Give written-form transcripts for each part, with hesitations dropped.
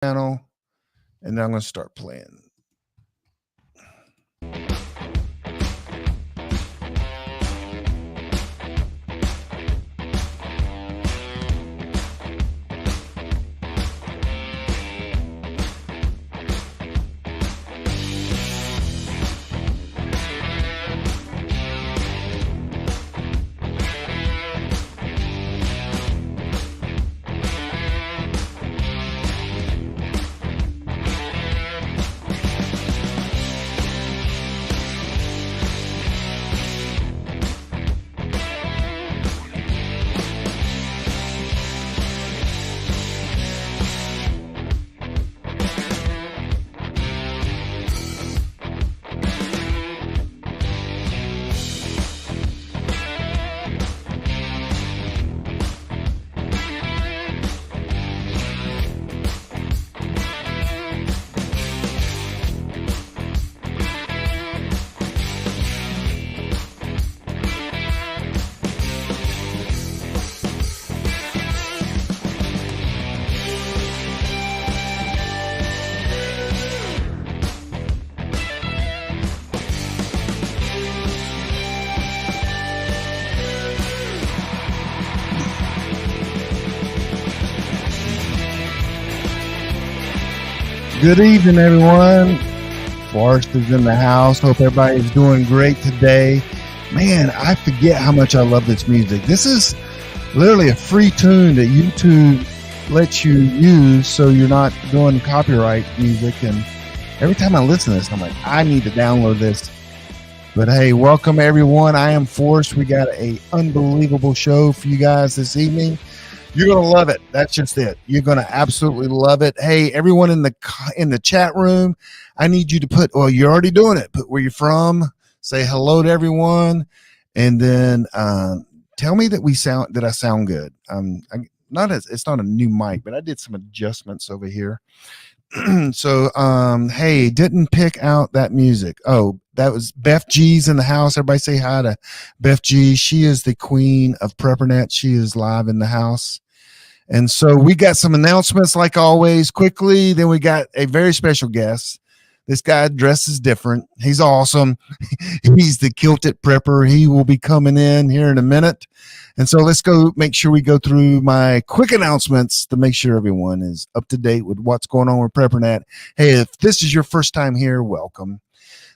channel, and then I'm going to start playing. Good evening, everyone. Forrest is in the house. Hope everybody's doing great today. Man, I forget how much I love this music. This is literally a free tune that YouTube lets you use, so you're not doing copyright music. And every time I listen to this, I'm like, I need to download this. But hey, welcome everyone. I am Forrest. We got an unbelievable show for you guys this evening. You're going to love it. That's just it. You're going to absolutely love it. Hey, everyone in the chat room, I need you to put, well, you're already doing it. Put where you're from. Say hello to everyone. And then tell me that I sound good. It's not a new mic, but I did some adjustments over here. So, hey, didn't pick out that music. Oh, that was Beth G's in the house. Everybody say hi to Beth G. She is the queen of PrepperNet. She is live in the house. And so we got some announcements like always quickly. Then we got a very special guest. This guy dresses different. He's awesome. He's the Kilted Prepper. He will be coming in here in a minute. And so let's go make sure we go through my quick announcements to make sure everyone is up to date with what's going on with PrepperNet. Hey, if this is your first time here, welcome.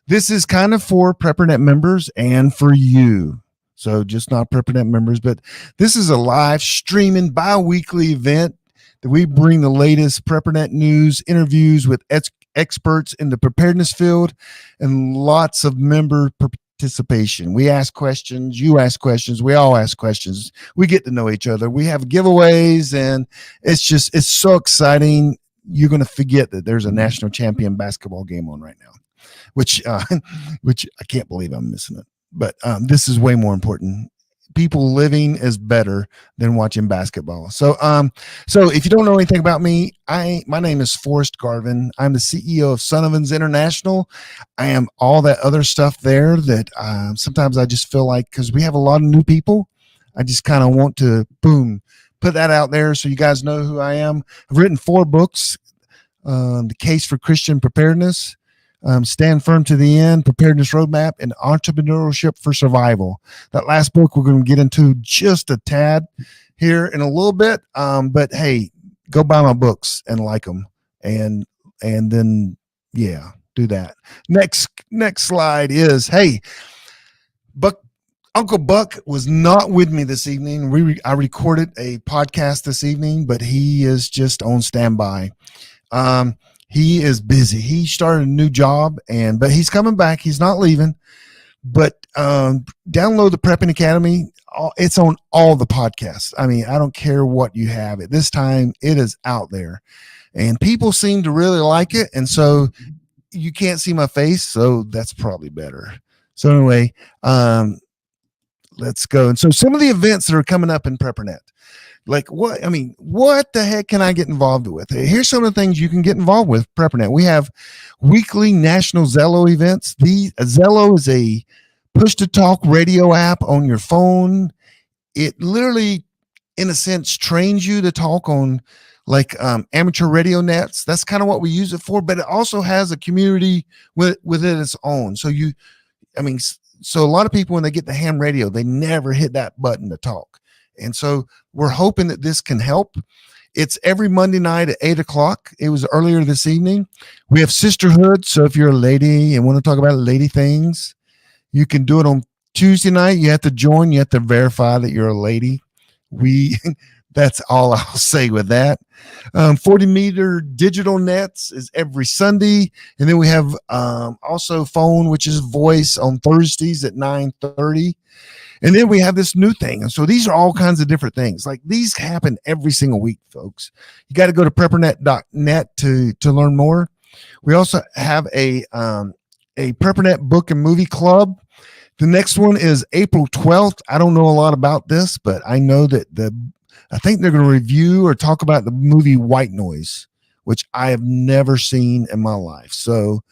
This is kind of for PrepperNet members and for you. So just not PrepperNet members, but this is a live streaming bi-weekly event that we bring the latest PrepperNet news, interviews with experts in the preparedness field, and lots of member participation. We ask questions, you ask questions, we all ask questions. We get to know each other. We have giveaways, and it's so exciting. You're going to forget that there's a national champion basketball game on right now, which I can't believe I'm missing it. But this is way more important. People living is better than watching basketball. So if you don't know anything about me, my name is Forrest Garvin. I'm the CEO of Sonovans International. I am all that other stuff there that sometimes I just feel like, because we have a lot of new people, I just kind of want to put that out there so you guys know who I am. I've written 4 books. The Case for Christian Preparedness, Stand Firm to the End, Preparedness Roadmap, and Entrepreneurship for Survival. That last book we're going to get into just a tad here in a little bit. But hey, go buy my books and like them. And then, yeah, do that. Next slide is, hey, Uncle Buck was not with me this evening. I recorded a podcast this evening, but he is just on standby. He is busy. He started a new job, but he's coming back. He's not leaving. But download the Prepping Academy. It's on all the podcasts. I mean, I don't care what you have. At this time, it is out there. And people seem to really like it. And so you can't see my face, so that's probably better. So anyway, let's go. And so some of the events that are coming up in PrepperNet. Like what the heck can I get involved with? Here's some of the things you can get involved with PrepperNet. We have weekly national Zello events. Zello is a push-to-talk radio app on your phone. It literally, in a sense, trains you to talk on like amateur radio nets. That's kind of what we use it for, but it also has a community within its own. So I mean, so a lot of people, when they get the ham radio, they never hit that button to talk. And so we're hoping that this can help. It's every Monday night at 8:00. It was earlier this evening. We have sisterhood. So if you're a lady and want to talk about lady things, you can do it on Tuesday night. You have to join. You have to verify that you're a lady. That's all I'll say with that. 40-meter digital nets is every Sunday. And then we have also phone, which is voice, on Thursdays at 9:30. And then we have this new thing. And so these are all kinds of different things. Like, these happen every single week, folks. You got to go to PrepperNet.net to learn more. We also have a PrepperNet book and movie club. The next one is April 12th. I don't know a lot about this, but I know that I think they're going to review or talk about the movie White Noise, which I have never seen in my life. So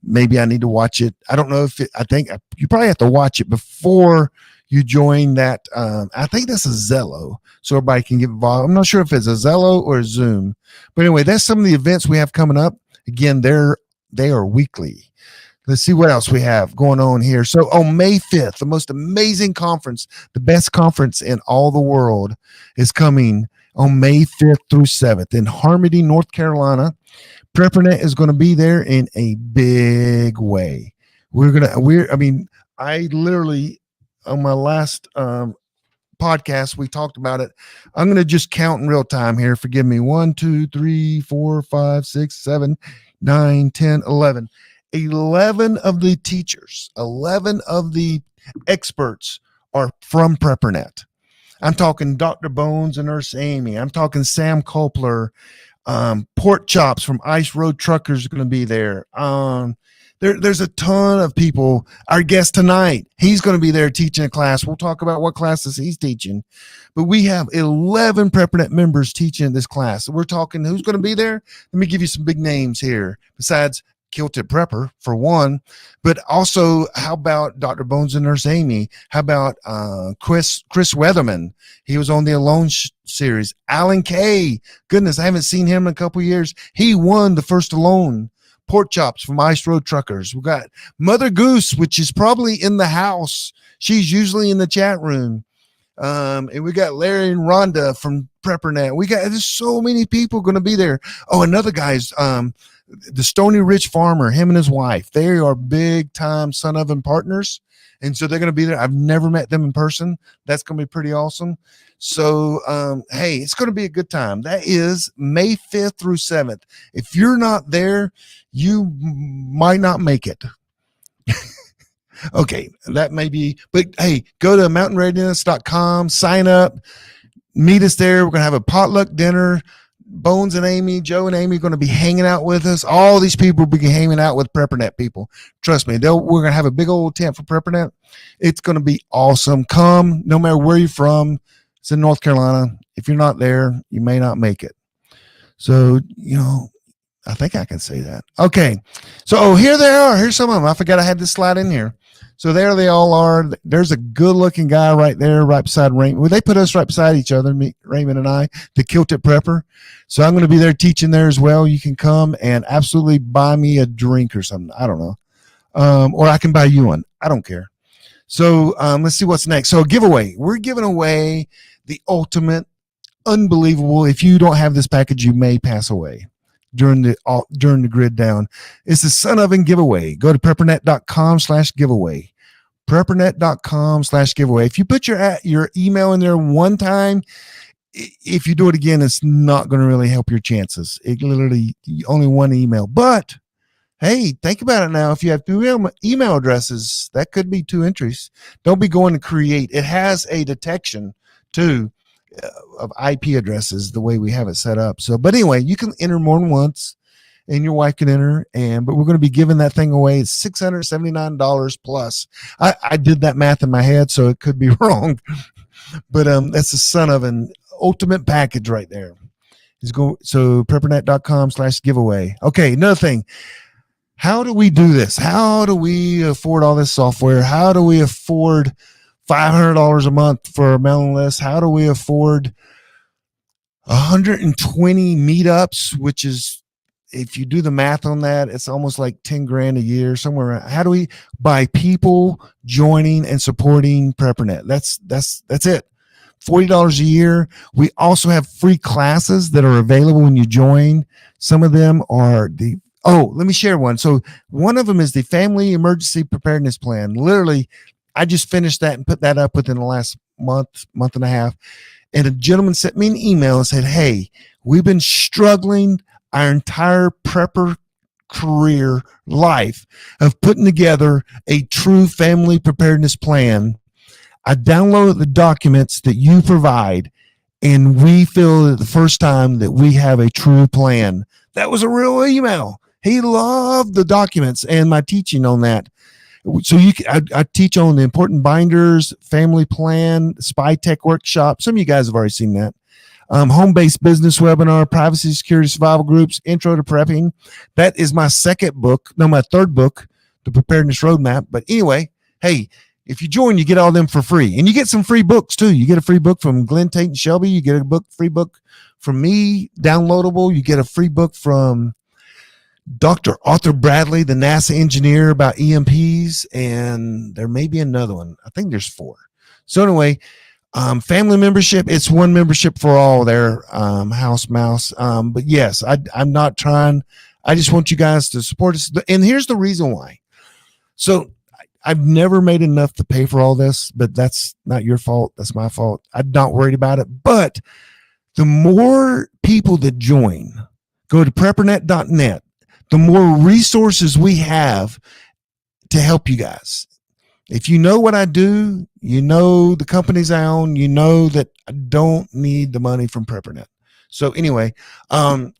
maybe I need to watch it. I don't know I think you probably have to watch it before you join that. I think that's a Zello, so everybody can get involved. I'm not sure if it's a Zello or a Zoom, but anyway, that's some of the events we have coming up. Again, they are weekly. Let's see what else we have going on here. So on May 5th, the most amazing conference, the best conference in all the world, is coming on May 5th through 7th in Harmony, North Carolina. PrepperNet is going to be there in a big way. I literally, on my last podcast, we talked about it. I'm going to just count in real time here. Forgive me. 1, 2, 3, 4, 5, 6, 7, 9, 10, 11. 11 of the teachers, 11 of the experts are from PrepperNet. I'm talking Dr. Bones and Nurse Amy. I'm talking Sam Kopler. Pork Chops from Ice Road Truckers are going to be there. There's a ton of people. Our guest tonight, he's going to be there teaching a class. We'll talk about what classes he's teaching. But we have 11 PrepperNet members teaching this class. We're talking who's going to be there. Let me give you some big names here. Besides Kilted Prepper, for one, but also, how about Dr. Bones and Nurse Amy? How about Chris Weatherman? He was on the Alone series. Alan Kay, goodness, I haven't seen him in a couple years. He won the first Alone. Pork Chops from Ice Road Truckers. We got Mother Goose, which is probably in the house. She's usually in the chat room. And we got Larry and Rhonda from PrepperNet. There's so many people going to be there. Oh, another guy's the Stony Ridge farmer, him and his wife. They are big time Son of and partners. And so they're going to be there. I've never met them in person. That's going to be pretty awesome. So, hey, it's going to be a good time. That is May 5th through 7th. If you're not there, you might not make it. Okay, that may be, but hey, go to mountainreadiness.com, sign up, meet us there. We're going to have a potluck dinner. Bones and Amy, Joe and Amy are going to be hanging out with us. All these people will be hanging out with PrepperNet people. Trust me, we're going to have a big old tent for PrepperNet. It's going to be awesome. Come, no matter where you're from. It's in North Carolina. If you're not there, you may not make it. So, I think I can say that. Okay. So here they are. Here's some of them. I forgot I had this slide in here. So there they all are. There's a good looking guy right there, right beside Raymond. Well, they put us right beside each other, Raymond and I, the Kilted Prepper. So I'm going to be there teaching there as well. You can come and absolutely buy me a drink or something. I don't know. Or I can buy you one. I don't care. So let's see what's next. So a giveaway. We're giving away the ultimate, unbelievable. If you don't have this package, you may pass away during the grid down. It's the Son Oven giveaway. Go to preppernet.com/giveaway. preppernet.com/giveaway. If you put your email in there one time, if you do it again, it's not going to really help your chances. It literally only one email. But hey, think about it now. If you have two email addresses, that could be two entries. Don't be going to create. It has a detection too of IP addresses the way we have it set up. So, but anyway, you can enter more than once, and your wife can enter. But we're going to be giving that thing away. It's $679 plus. I did that math in my head, so it could be wrong. But that's the Son of an ultimate package right there. So preppernet.com/giveaway. Okay, another thing. How do we do this? How do we afford all this software? How do we afford $500 a month for a mailing list? How do we afford 120 meetups, which is, if you do the math on that, it's almost like 10 grand a year somewhere around. How do we, by people joining and supporting PrepperNet? That's it. $40 a year. We also have free classes that are available when you join. Some of them are let me share one. So one of them is the Family Emergency Preparedness Plan. Literally, I just finished that and put that up within the last month and a half. And a gentleman sent me an email and said, "Hey, we've been struggling our entire prepper career life of putting together a true family preparedness plan. I downloaded the documents that you provide, and we feel that the first time that we have a true plan." That was a real email. He loved the documents and my teaching on that. So I teach on the important binders, family plan, spy tech workshop. Some of you guys have already seen that. Home-based business webinar, privacy, security, survival groups, intro to prepping. That is my my third book, the preparedness roadmap. But anyway, hey, if you join, you get all them for free, and you get some free books too. You get a free book from Glenn, Tate, and Shelby. You get free book from me, downloadable. You get a free book from Dr. Arthur Bradley, the NASA engineer, about EMPs, and there may be another one. I think there's 4. So anyway, family membership, it's one membership for all there, house mouse. But yes, I'm not trying. I just want you guys to support us. And here's the reason why. So I've never made enough to pay for all this, but that's not your fault. That's my fault. I'm not worried about it. But the more people that join, go to PrepperNet.net, the more resources we have to help you guys. If you know what I do, you know the companies I own, you know that I don't need the money from PrepperNet. So anyway,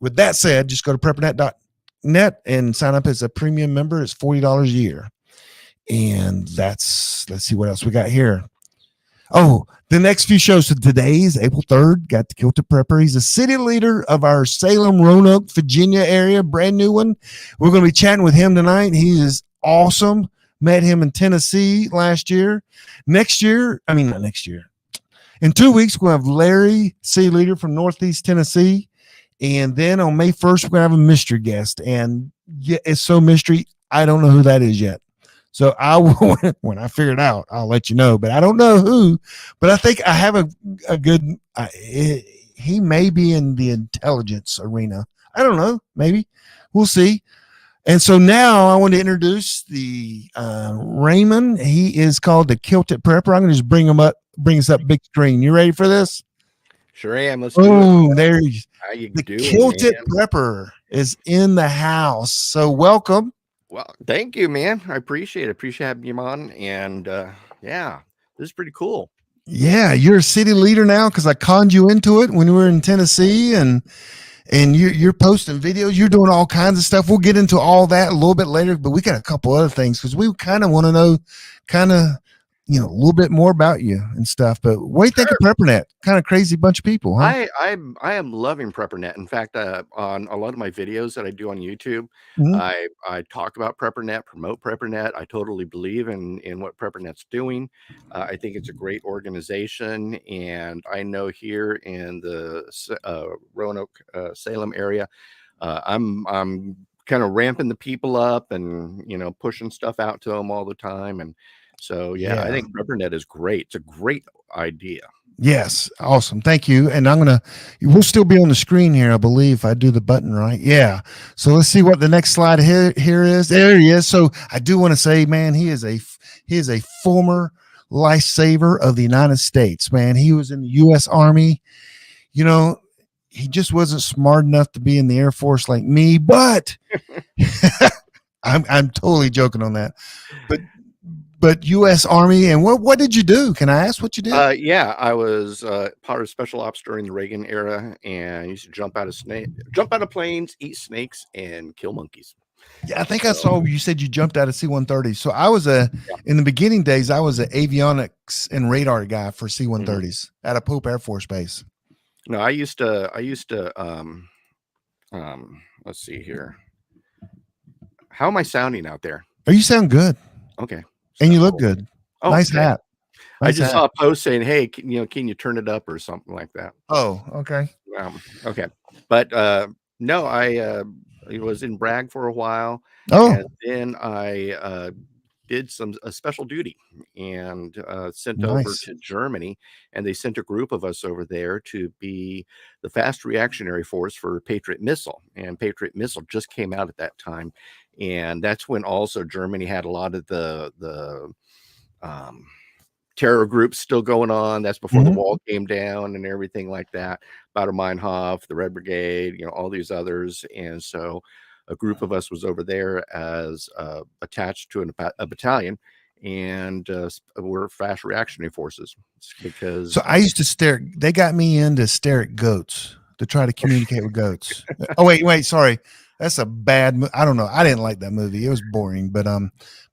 with that said, just go to PrepperNet.net and sign up as a premium member. It's $40 a year. And let's see what else we got here. Oh, the next few shows. So today's April 3rd, got the Kilted Prepper. He's a city leader of our Salem, Roanoke, Virginia area, brand new one. We're going to be chatting with him tonight. He is awesome. Met him in Tennessee last year. Not next year. In 2 weeks, we'll have Larry, city leader from Northeast Tennessee. And then on May 1st, we're going to have a mystery guest. And yeah, it's so mystery, I don't know who that is yet. So I will, when I figure it out, I'll let you know. But I don't know who. But I think I have a good. He may be in the intelligence arena. I don't know. Maybe we'll see. And so now I want to introduce the Raymond. He is called the Kilted Prepper. I'm going to just bring us up big screen. You ready for this? Sure am. Let's do it. There's the Kilted Prepper is in the house. So welcome. Well, thank you, man. I appreciate it. Appreciate having you on. And yeah, this is pretty cool. Yeah, you're a city leader now because I conned you into it when we were in Tennessee, and you're posting videos. You're doing all kinds of stuff. We'll get into all that a little bit later, but we got a couple other things because we kind of want to know a little bit more about you and stuff. But what do you think of PrepperNet? Kind of crazy bunch of people, huh? I am loving PrepperNet. In fact, on a lot of my videos that I do on YouTube, I talk about PrepperNet, promote PrepperNet. I totally believe in what PrepperNet's doing. I think it's a great organization, and I know here in the Roanoke, Salem area, I'm kind of ramping the people up and pushing stuff out to them all the time. And so, yeah, I think PrepperNet is great. It's a great idea. Yes. Awesome. Thank you. And we'll still be on the screen here, I believe, if I do the button right. Yeah. So let's see what the next slide here is. There he is. So I do want to say, man, he is a former lifesaver of the United States, man. He was in the U.S. Army. He just wasn't smart enough to be in the Air Force like me, but I'm totally joking on that. But U.S. Army, and what did you do? Can I ask what you did? Yeah, I was part of special ops during the Reagan era, and I used to jump out of planes, eat snakes, and kill monkeys. Yeah, I think I saw you said you jumped out of C-130. So I was in the beginning days, I was an avionics and radar guy for C-130s at a Pope Air Force Base. No, I used to. Let's see here. How am I sounding out there? Oh, you sound good. Okay. And you look good. Oh, nice hat. I just saw a post saying, "Hey, can you turn it up?" or something like that. Oh, okay. Okay, but no, I was in Bragg for a while, Oh, and then I did a special duty and sent over nice. to Germany, and they sent a group of us over there to be the fast reactionary force for Patriot missile, and Patriot missile just came out at that time, and that's when also Germany had a lot of the um, terror groups still going on. That's before the wall came down and everything like that. Baader Meinhof, the Red Brigade, all these others. And so a group of us was over there as attached to a battalion, and we're fast reactionary forces because. So I used to stare. They got me in to stare at goats to try to communicate with goats. Oh wait, sorry. That's a bad. I don't know. I didn't like that movie. It was boring. But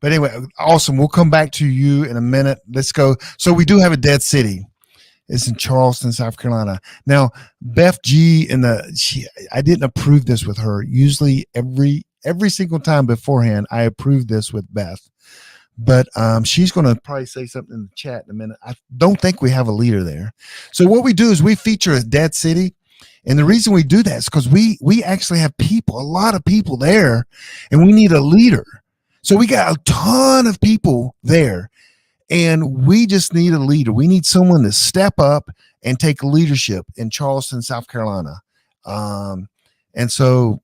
anyway, awesome. We'll come back to you in a minute. Let's go. So we do have a dead city. It's in Charleston, South Carolina. Now, Beth G I didn't approve this with her. Usually every single time beforehand, I approve this with Beth. But she's going to probably say something in the chat in a minute. I don't think we have a leader there. So what we do is we feature a dead city. And the reason we do that is because we actually have people, a lot of people there, and we need a leader. So we got a ton of people there, and we just need a leader. We need someone to step up and take leadership in Charleston, South Carolina. And so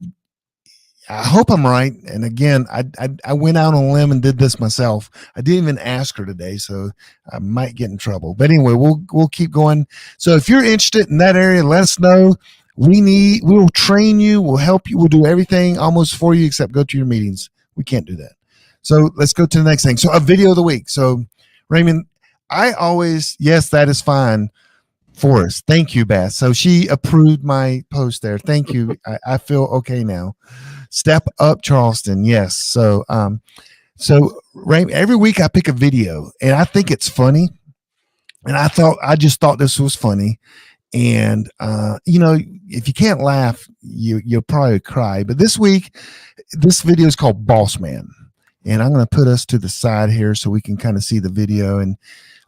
I hope I'm right. And again, I went out on a limb and did this myself. I didn't even ask her today, so I might get in trouble. But anyway, we'll keep going. So if you're interested in that area, let us know. We'll train you. We'll help you. We'll do everything almost for you except go to your meetings. We can't do that. So let's go to the next thing. So a video of the week. So Raymond, yes, that is fine. Forrest, thank you, Beth. So she approved my post there. Thank you. I feel okay now. Step up, Charleston. Yes. So Raymond, every week I pick a video and I think it's funny. And I just thought this was funny. And if you can't laugh, you'll probably cry. But this week, this video is called Boss Man. And I'm going to put us to the side here so we can kind of see the video. And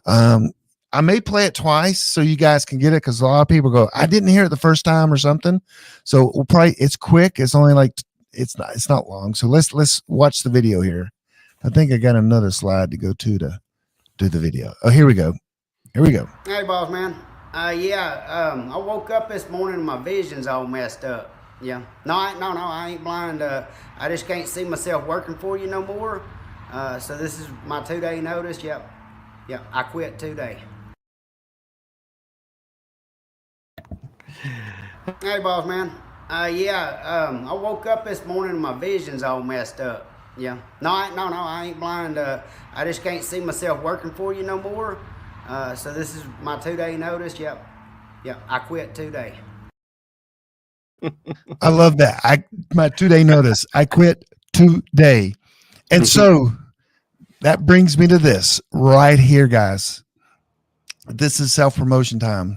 I may play it twice so you guys can get it, because a lot of people go, I didn't hear it the first time or something. So it's quick. It's only like, it's not long. So let's watch the video here. I think I got another slide to go to do the video. Oh, here we go. Hey, boss man. I woke up this morning and my vision's all messed up. Yeah. No, I ain't blind. I just can't see myself working for you no more. So this is my 2-day notice. Yep, I quit today. Hey, boss man. I woke up this morning and my vision's all messed up. Yeah. No, I ain't blind. I just can't see myself working for you no more. So this is my 2-day notice. Yep, I quit today. I love that. My 2-day notice. I quit today. And so that brings me to this right here, guys. This is self-promotion time.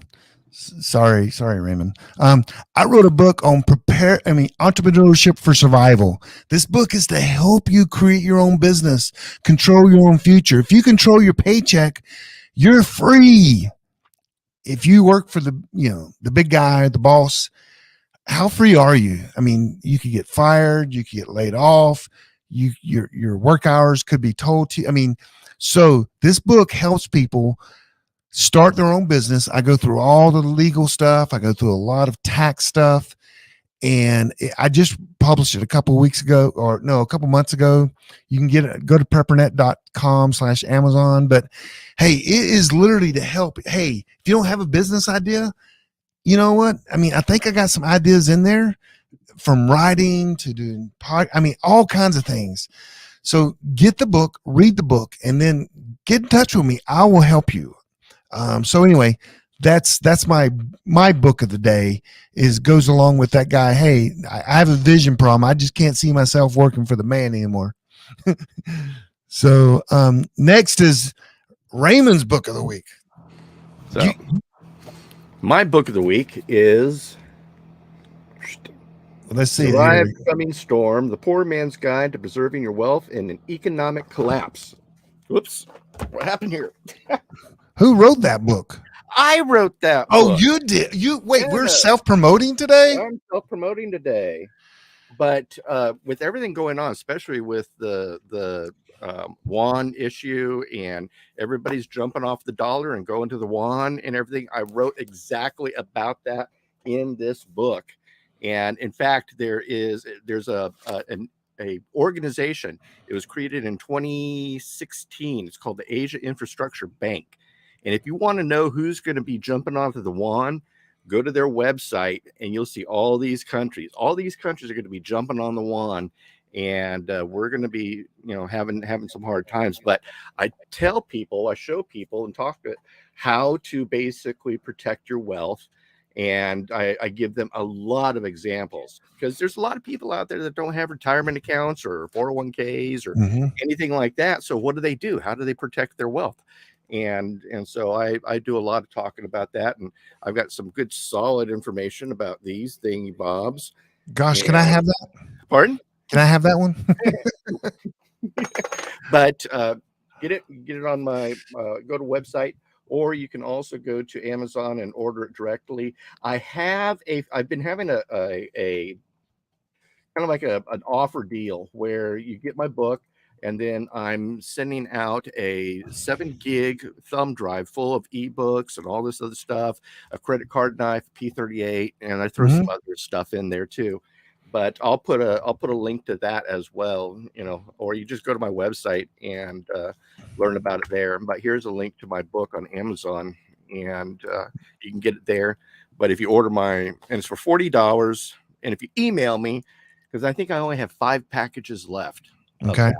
Sorry, Raymond. I wrote a book on entrepreneurship for survival. This book is to help you create your own business, control your own future. If you control your paycheck, you're free. If you work for the big guy, the boss, how free are you? I mean, you could get fired, you could get laid off, your work hours could be told to you. I mean, so this book helps people start their own business. I go through all the legal stuff. I go through a lot of tax stuff. And I just published it a couple months ago. You can get it, go to preppernet.com/Amazon. But hey, it is literally to help. Hey, if you don't have a business idea, you know what? I mean, I think I got some ideas in there, from writing to doing all kinds of things. So get the book, read the book, and then get in touch with me. I will help you. So anyway, that's my book of the day goes along with that guy. Hey, I have a vision problem. I just can't see myself working for the man anymore. So next is Raymond's book of the week. So my book of the week is let's see. Survive Coming Storm: The Poor Man's Guide to Preserving Your Wealth in an Economic Collapse. Whoops. What happened here? Who wrote that book? I wrote that Oh, book. you did. Wait, Yeah. we're self-promoting today? I'm self-promoting today. But with everything going on, especially with the yuan issue and everybody's jumping off the dollar and going to the yuan and everything, I wrote exactly about that in this book. And in fact, there's a organization. It was created in 2016. It's called the Asia Infrastructure Bank. And if you want to know who's going to be jumping onto the yuan, go to their website and you'll see all these countries. All these countries are going to be jumping on the yuan, and we're going to be, having some hard times. But I tell people, I show people, and talk about how to basically protect your wealth. And I give them a lot of examples, because there's a lot of people out there that don't have retirement accounts or 401ks or anything like that. So what do? How do they protect their wealth? And so I do a lot of talking about that, and I've got some good solid information about these thingy bobs. Gosh, can I have that? Pardon? Can I have that one? But get it on my go to website, or you can also go to Amazon and order it directly. I've been having a kind of like an offer deal where you get my book, and then I'm sending out a 7 gig thumb drive full of ebooks and all this other stuff, a credit card knife, P38, and I throw some other stuff in there too. But I'll put a link to that as well, or you just go to my website and learn about it there. But here's a link to my book on Amazon, and you can get it there. But if you order and it's for $40, and if you email me, because I think I only have 5 packages left. Okay.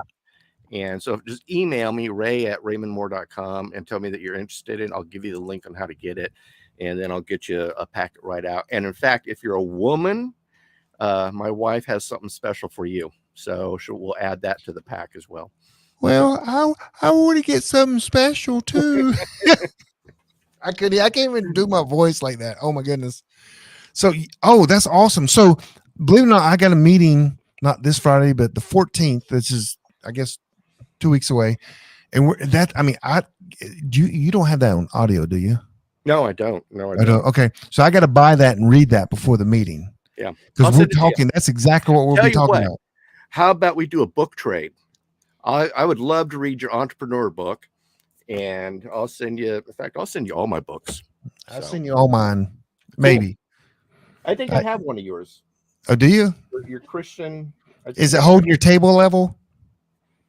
And so just email me, ray@raymondmhor.com, and tell me that you're interested in. I'll give you the link on how to get it, and then I'll get you a packet right out. And in fact, if you're a woman, my wife has something special for you. So we'll add that to the pack as well. Well, I want to get something special too. I can't even do my voice like that. Oh my goodness. So, that's awesome. So believe it or not, I got a meeting, not this Friday, but the 14th. This is, I guess, 2 weeks away. And you don't have that on audio, do you? No, I don't. No, I don't. Okay. So I got to buy that and read that before the meeting. Yeah. Because we're talking, that's exactly what we'll be talking about. How about we do a book trade? I would love to read your entrepreneur book, and I'll send you all my books. I'll send you all mine. Maybe. Cool. I think I have one of yours. Oh, do you? Your Christian. Is it holding your table level?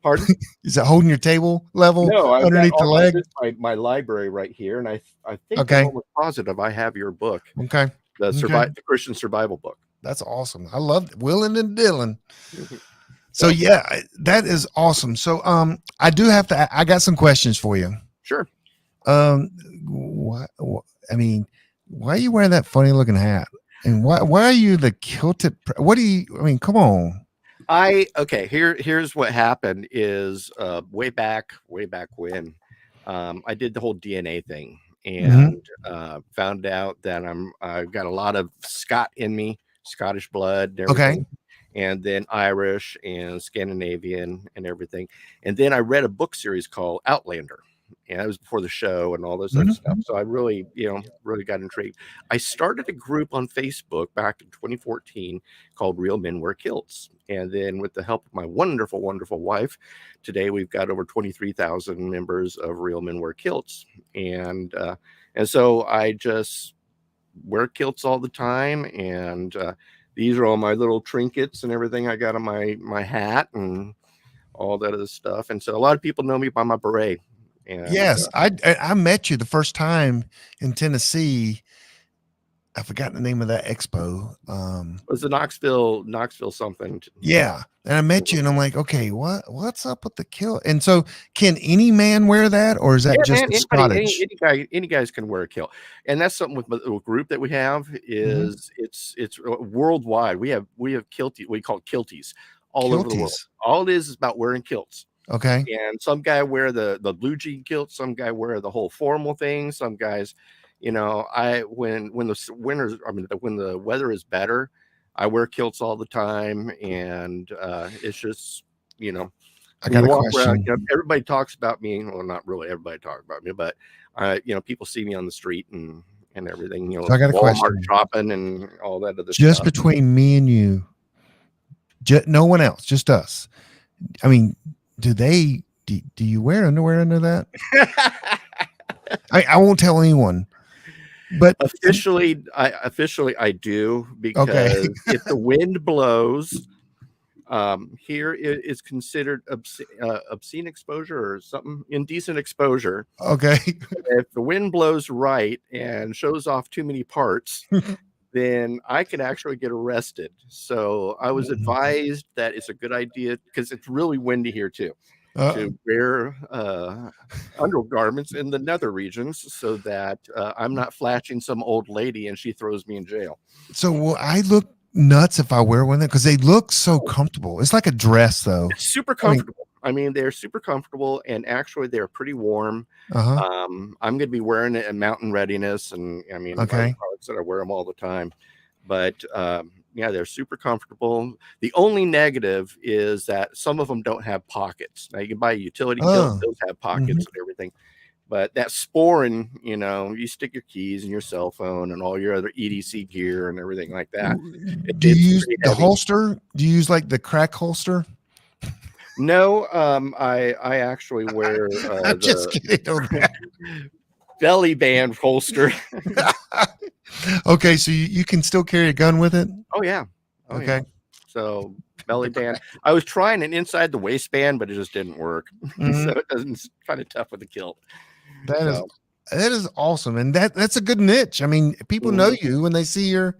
Pardon? Is it holding your table level? No, underneath the leg. My library right here, and I think I'm almost positive I have your book. Okay. The Christian survival book. That's awesome. I love it. Willing and dealing. So yeah, that is awesome. So I do have to. I got some questions for you. Sure. Why are you wearing that funny looking hat? And why are you the Kilted? What do you? I mean, come on. Here's what happened is way back when I did the whole DNA thing, and found out that I've got a lot of Scot in me, Scottish blood, and everything. And then Irish and Scandinavian and everything. And then I read a book series called Outlander, and that was before the show and all those other stuff. So I really got intrigued. I started a group on Facebook back in 2014 called Real Men Wear Kilts. And then with the help of my wonderful, wonderful wife, today we've got over 23,000 members of Real Men Wear Kilts. And so I just wear kilts all the time. And these are all my little trinkets and everything I got on my hat and all that other stuff. And so a lot of people know me by my beret. And, yes, I met you the first time in Tennessee. I forgot the name of that expo. It was the Knoxville something. Yeah, and I met you, and I'm like, okay, what's up with the kilt? And so, can any man wear that, or is that just Scottish? Any guys can wear a kilt, and that's something with the group that we have is it's worldwide. We have kilties. We call it kilties all over the world. All it is about wearing kilts. Okay. And some guy wear the blue jean kilt, some guy wear the whole formal thing, some guys, when the weather is better, I wear kilts all the time, and it's just, I got a walk question. around, everybody talks about me. Well, not really everybody talks about me, but people see me on the street and everything. So I got a Walmart question. shopping and all that other Just stuff. between me and you, no one else, just us. I mean, do you wear underwear under that? I won't tell anyone. But officially I do, because if the wind blows, here it is considered obscene exposure or something, indecent exposure. Okay. If the wind blows right and shows off too many parts, then I can actually get arrested. So I was advised that it's a good idea, because it's really windy here too, to wear undergarments in the nether regions, so that I'm not flashing some old lady and she throws me in jail. So will I look nuts if I wear one, because they look so comfortable? It's like a dress, though. It's super comfortable. I mean, they're super comfortable, and actually they're pretty warm. I'm going to be wearing it in mountain readiness, and I mean, okay, I wear them all the time. But yeah, they're super comfortable. The only negative is that some of them don't have pockets. Now, you can buy a utility kilt; those have pockets and everything. But that sporing, you stick your keys and your cell phone and all your other EDC gear and everything like that. Do you use the holster? Do you use like the crack holster? No, I actually wear I'm just kidding on that. belly band holster. Okay, so you can still carry a gun with it? Oh yeah. Okay. Yeah. So belly band. I was trying an inside the waistband, but it just didn't work. So it's kind of tough with the kilt. That is awesome, and that's a good niche. I mean, people know you when they see your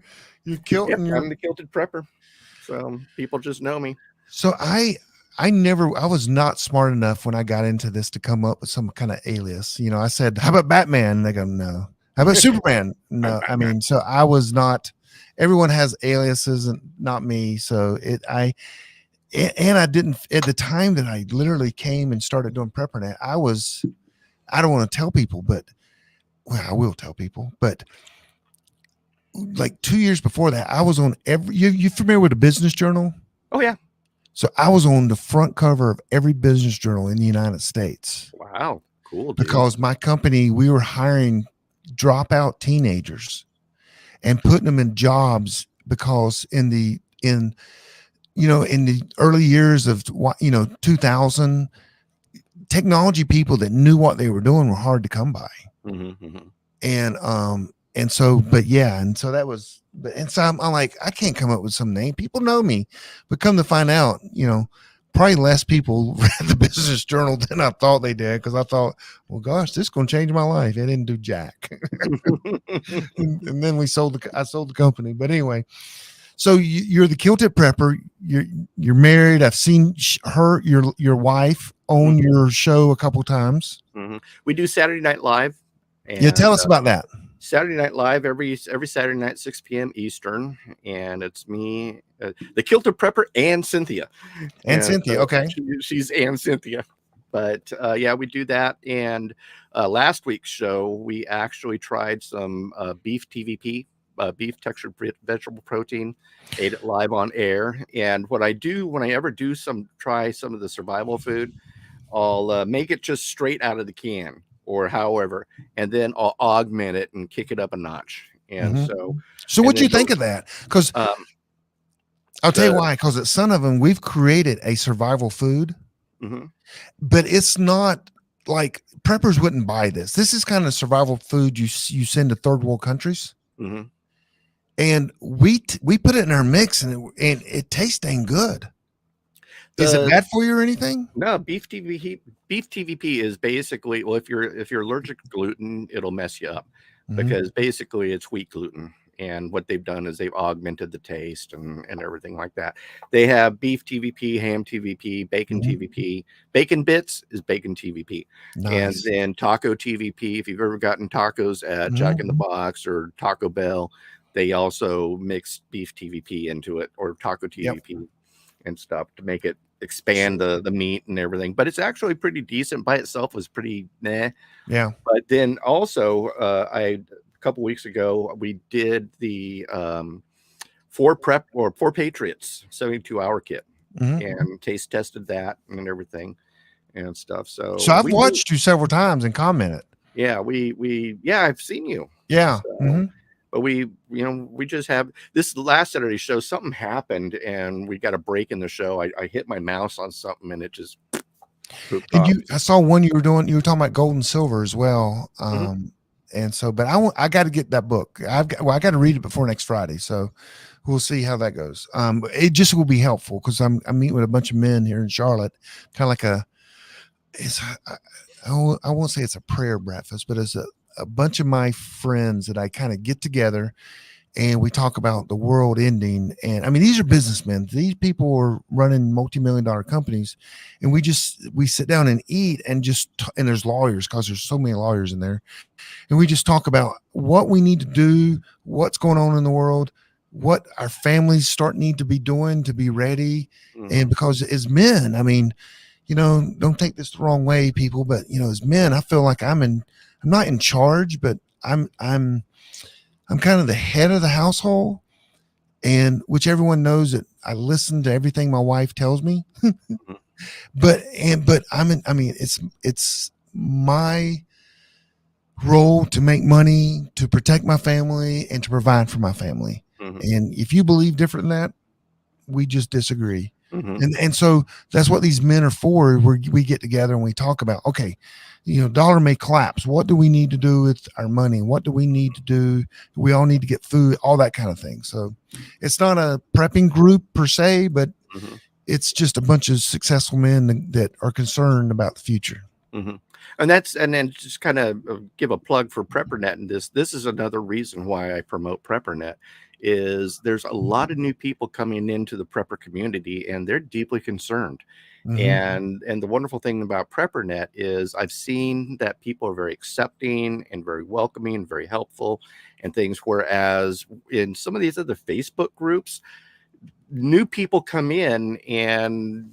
kilt. Yep, I'm the Kilted Prepper, so people just know me. So I was not smart enough when I got into this to come up with some kind of alias. I said, "How about Batman?" And they go, "No." How about Superman? No. I mean, so I was not. Everyone has aliases, and not me. So I didn't at the time that I literally came and started doing PrepperNet. I don't want to tell people, but I will tell people. But like 2 years before that, I was on you familiar with a business journal? Oh yeah. So I was on the front cover of every business journal in the United States. Wow, cool. Dude. Because my company, we were hiring dropout teenagers and putting them in jobs, because in the early years of 2000, technology people that knew what they were doing were hard to come by. And so I'm like, I can't come up with some name. People know me, but come to find out, probably less people read the business journal than I thought they did, because I thought, well, gosh, this is going to change my life. It didn't do jack. and then I sold the company. But anyway, so you're the Kilted Prepper. You're married. I've seen your wife own your show a couple times. We do Saturday Night Live. And, tell us about that. Saturday Night Live every Saturday night, 6 p.m. Eastern, and it's me, the Kilted Prepper, and Cynthia. Cynthia, okay. She's and Cynthia. But yeah, we do that. And last week's show, we actually tried some beef TVP, beef textured vegetable protein, ate it live on air. And what I do when I ever try some of the survival food, I'll make it just straight out of the can, or however, and then I'll augment it and kick it up a notch. And so what do you think of that? Because I'll tell you why. Because at Son of Them, we've created a survival food, but it's not like preppers wouldn't buy this. This is kind of survival food you send to third world countries, and we put it in our mix, and it tastes dang good. Is it bad for you or anything? No, beef TVP is basically, well, if you're allergic to gluten, it'll mess you up, because basically it's wheat gluten. And what they've done is they've augmented the taste and everything like that. They have beef TVP, ham TVP, bacon TVP. Bacon bits is bacon TVP. Nice. And then taco TVP. If you've ever gotten tacos at Jack in the Box or Taco Bell, they also mix beef TVP into it, or taco TVP and stuff, to make it expand the meat and everything. But it's actually pretty decent. By itself was pretty meh. Yeah. But then also a couple weeks ago, we did the 4 Patriots 72-hour kit. and taste tested that and everything and stuff. So I've watched you several times and commented. Yeah, I've seen you. Yeah. So, but we just have this last Saturday show, something happened and we got a break in the show. I hit my mouse on something and it just pooped off. I saw one you were talking about gold and silver as well. And so, but I got to get that book. I got to read it before next Friday. So we'll see how that goes. It just will be helpful because I'm meeting with a bunch of men here in Charlotte, kind of like I won't say it's a prayer breakfast, but it's a bunch of my friends that I kind of get together and we talk about the world ending. And I mean, these are businessmen. These people are running multi-million-dollar companies, and we sit down and eat and and there's lawyers because there's so many lawyers in there. And we just talk about what we need to do, what's going on in the world, what our families need to be doing to be ready. And because as men, I mean, don't take this the wrong way, people, but as men, I feel like I'm not in charge, but I'm kind of the head of the household, and which everyone knows that I listen to everything my wife tells me. but it's my role to make money, to protect my family, and to provide for my family. And if you believe different than that, we just disagree. And so that's what these men are for. We get together and we talk about, okay, dollar may collapse. What do we need to do with our money? What do we need to do? We all need to get food, all that kind of thing. So it's not a prepping group per se, but it's just a bunch of successful men that are concerned about the future. And then just kind of give a plug for PrepperNet. And this is another reason why I promote PrepperNet is there's a lot of new people coming into the prepper community and they're deeply concerned. And the wonderful thing about PrepperNet is I've seen that people are very accepting and very welcoming, very helpful and things. Whereas in some of these other Facebook groups, new people come in and,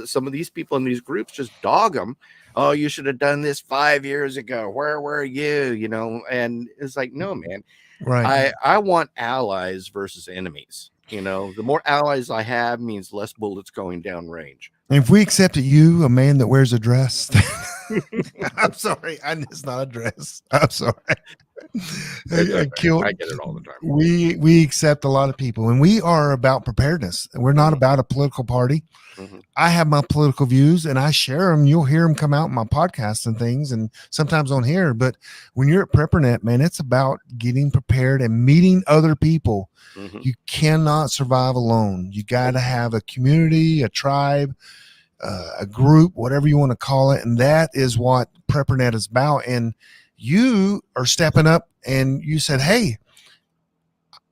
some of these people in these groups just dog them. Oh, you should have done this 5 years ago. Where were you? And it's like, no, man. Right. I want allies versus enemies. The more allies I have means less bullets going down range. And if we accepted you, a man that wears a dress, I'm sorry, it's not a dress. I'm sorry. I get it all the time. We accept a lot of people, and we are about preparedness, and we're not about a political party. I have my political views and I share them. You'll hear them come out in my podcasts and things, and sometimes on here. But when you're at PrepperNet, man, it's about getting prepared and meeting other people. You cannot survive alone. You got to have a community, a tribe, a group, whatever you want to call it. And that is what PrepperNet is about. And you are stepping up and you said, hey,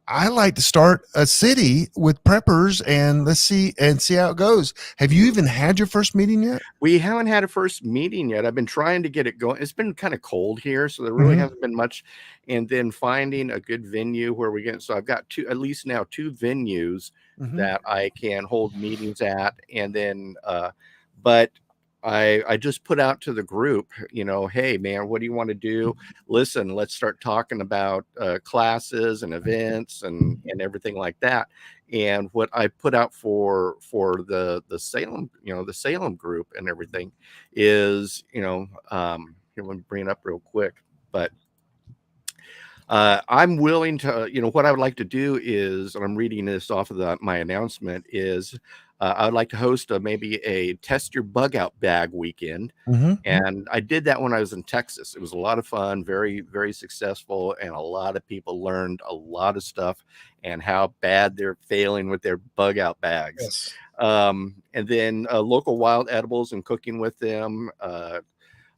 I like to start a city with preppers and let's see how it goes. Have you even had your first meeting yet? We haven't had a first meeting yet. I've been trying to get it going. It's been kind of cold here, so there really hasn't been much. And then finding a good venue where we get, so I've got at least now two venues that I can hold meetings at. And then, but I just put out to the group, hey man, what do you want to do? Listen, let's start talking about classes and events and everything like that. And what I put out for the Salem, the Salem group and everything is, here, let me bring it up real quick. But I'm willing to, what I would like to do is, and I'm reading this off of my announcement is, I would like to host maybe a test your bug out bag weekend. And I did that when I was in Texas. It was a lot of fun, very, very successful. And a lot of people learned a lot of stuff and how bad they're failing with their bug out bags. Yes. And then local wild edibles and cooking with them.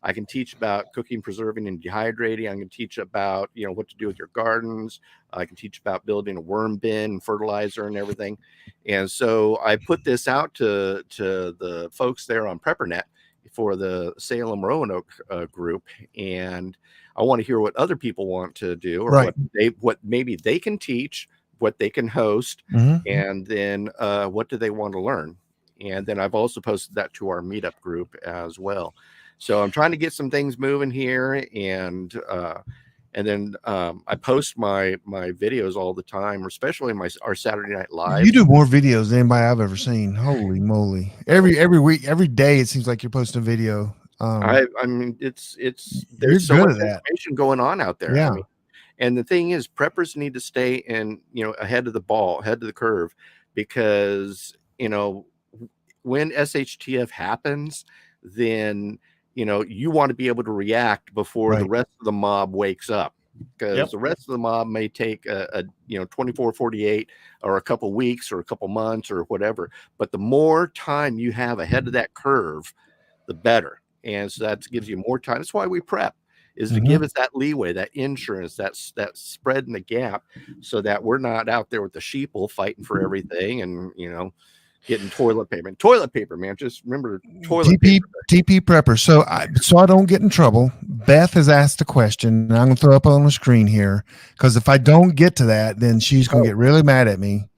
I can teach about cooking, preserving, and dehydrating. I can teach about, what to do with your gardens. I can teach about building a worm bin and fertilizer and everything. And so I put this out to the folks there on PrepperNet for the Salem Roanoke group. And I want to hear what other people want to do or what maybe they can teach, what they can host, and then what do they want to learn. And then I've also posted that to our meetup group as well. So I'm trying to get some things moving here, and And then I post my videos all the time, especially in our Saturday Night Live. You do more videos than anybody I've ever seen. Holy moly! Every week, every day, it seems like you're posting a video. I mean, it's you're there's so good much at that. information going on out there. Yeah. I mean, and the thing is, preppers need to stay in, ahead of the ball, ahead of the curve, because when SHTF happens, then you want to be able to react before the rest of the mob wakes up, because the rest of the mob may take a 24, 48 or a couple weeks or a couple months or whatever. But the more time you have ahead of that curve, the better. And so that gives you more time. That's why we prep, is to give us that leeway, that insurance, that spread in the gap, so that we're not out there with the sheeple fighting for everything and getting toilet paper. Toilet paper, man. Just remember toilet paper. TP prepper. So I don't get in trouble. Beth has asked a question, and I'm going to throw up on the screen here, because if I don't get to that, then she's going to get really mad at me.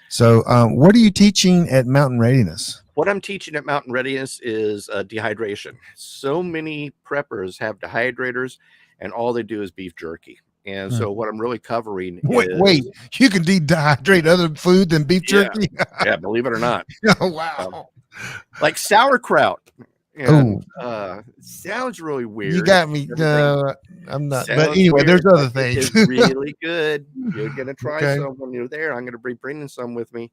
So what are you teaching at Mountain Readiness? What I'm teaching at Mountain Readiness is dehydration. So many preppers have dehydrators, and all they do is beef jerky. And so what I'm really covering wait, you can dehydrate other food than beef jerky? Yeah, believe it or not. Oh, wow. Like sauerkraut. And sounds really weird. You got me. I'm not. Sounds but anyway, weird, there's other things. It's really good. You're gonna try some when you're there. I'm gonna be bringing some with me.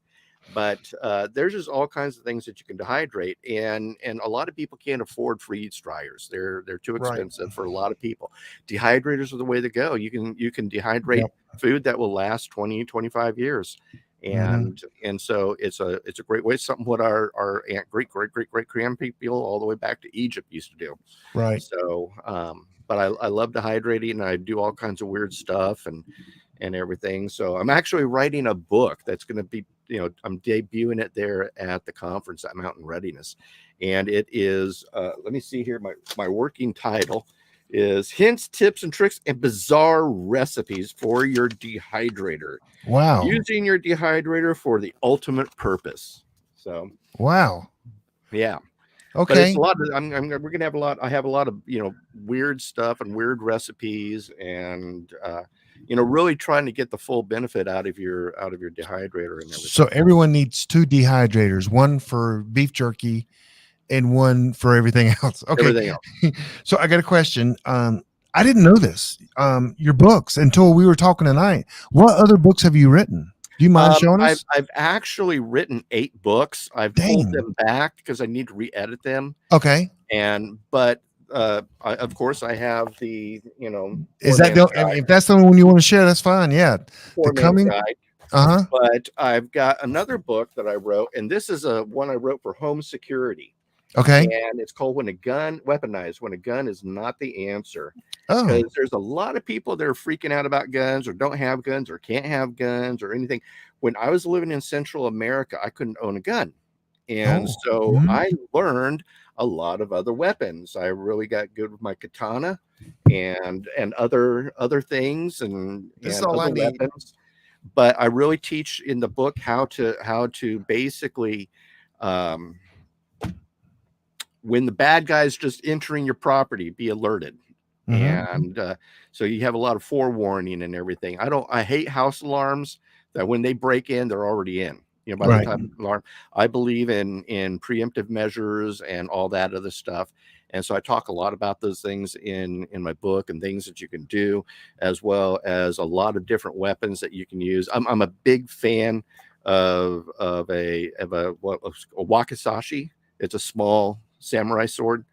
But there's just all kinds of things that you can dehydrate, and a lot of people can't afford freeze dryers. They're too expensive for a lot of people. Dehydrators are the way to go. You can dehydrate food that will last 20, 25 years. And so it's a great way. Something what our great grandpeople all the way back to Egypt used to do. Right. So but I love dehydrating, and I do all kinds of weird stuff and everything. So I'm actually writing a book that's going to be, I'm debuting it there at the conference at Mountain Readiness. And it is, let me see here. My working title is Hints, Tips, and Tricks and Bizarre Recipes for Your Dehydrator. Wow. Using your dehydrator for the ultimate purpose. So, wow. Yeah. Okay. But it's a lot of, we're going to have a lot. I have a lot of, weird stuff and weird recipes, and, really trying to get the full benefit out of your dehydrator and everything. So everyone needs two dehydrators, one for beef jerky and one for everything else. Okay. Everything else. So I got a question. I didn't know this. Your books, until we were talking tonight. What other books have you written? Do you mind showing us? I've actually written 8 books. I've pulled them back because I need to re-edit them. Okay. But of course, I have the, is that if that's the one you want to share, that's fine. Yeah. The coming guide. But I've got another book that I wrote, and this is one I wrote for home security. Okay. And it's called When a Gun is Not the Answer. Because there's a lot of people that are freaking out about guns, or don't have guns, or can't have guns, or anything. When I was living in Central America, I couldn't own a gun. And so I learned a lot of other weapons. I really got good with my katana and other things and other weapons. But I really teach in the book how to basically when the bad guy's just entering your property, be alerted. And so you have a lot of forewarning and everything. I hate house alarms that when they break in, they're already in. By the time the alarm. I believe in preemptive measures and all that other stuff. And so I talk a lot about those things in my book, and things that you can do, as well as a lot of different weapons that you can use. I'm a big fan of a wakizashi. It's a small samurai sword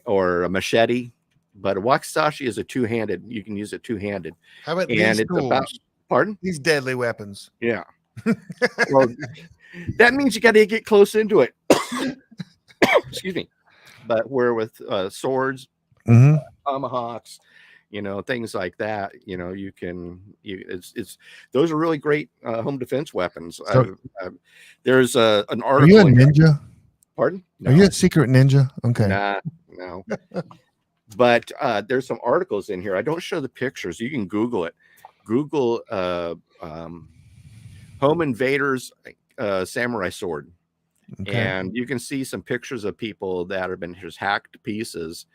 or a machete, but a wakizashi is a two-handed. You can use it two-handed. How about these tools? Pardon? These deadly weapons. Yeah. Well, that means you got to get close into it. Excuse me. But where with swords, tomahawks, things like that, you can. Those are really great home defense weapons. So, there's an article. Are you a ninja? Pardon? No. Are you a secret ninja? Okay. Nah, no. But there's some articles in here. I don't show the pictures. You can Google it. Google Home Invaders samurai sword. Okay. And you can see some pictures of people that have been just hacked to pieces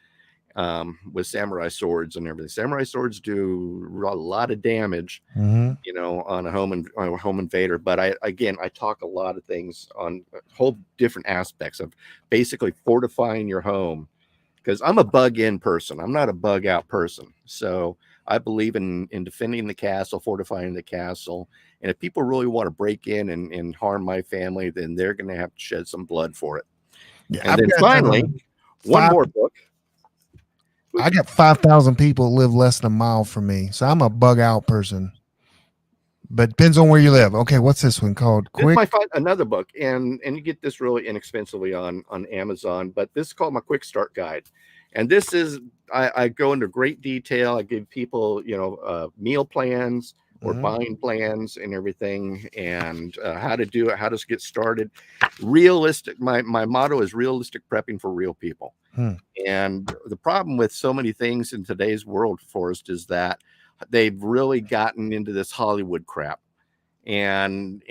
with samurai swords and everything. Samurai swords do a lot of damage, you know, on a home invader. But I talk a lot of things on whole different aspects of basically fortifying your home, because I'm a bug in person. I'm not a bug out person. So I believe in defending the castle, fortifying the castle. And if people really want to break in and harm my family, then they're going to have to shed some blood for it. Yeah, and then finally, one more book. I got 5,000 people live less than a mile from me, so I'm a bug out person. But depends on where you live. Okay, what's this one called? This might find another book, and you get this really inexpensively on Amazon. But this is called my Quick Start Guide, and this is I go into great detail. I give people, you know, meal plans or buying plans and everything, and how to do it, how to get started. Realistic. My motto is realistic prepping for real people. And the problem with so many things in today's world, Forrest, is that they've really gotten into this Hollywood crap and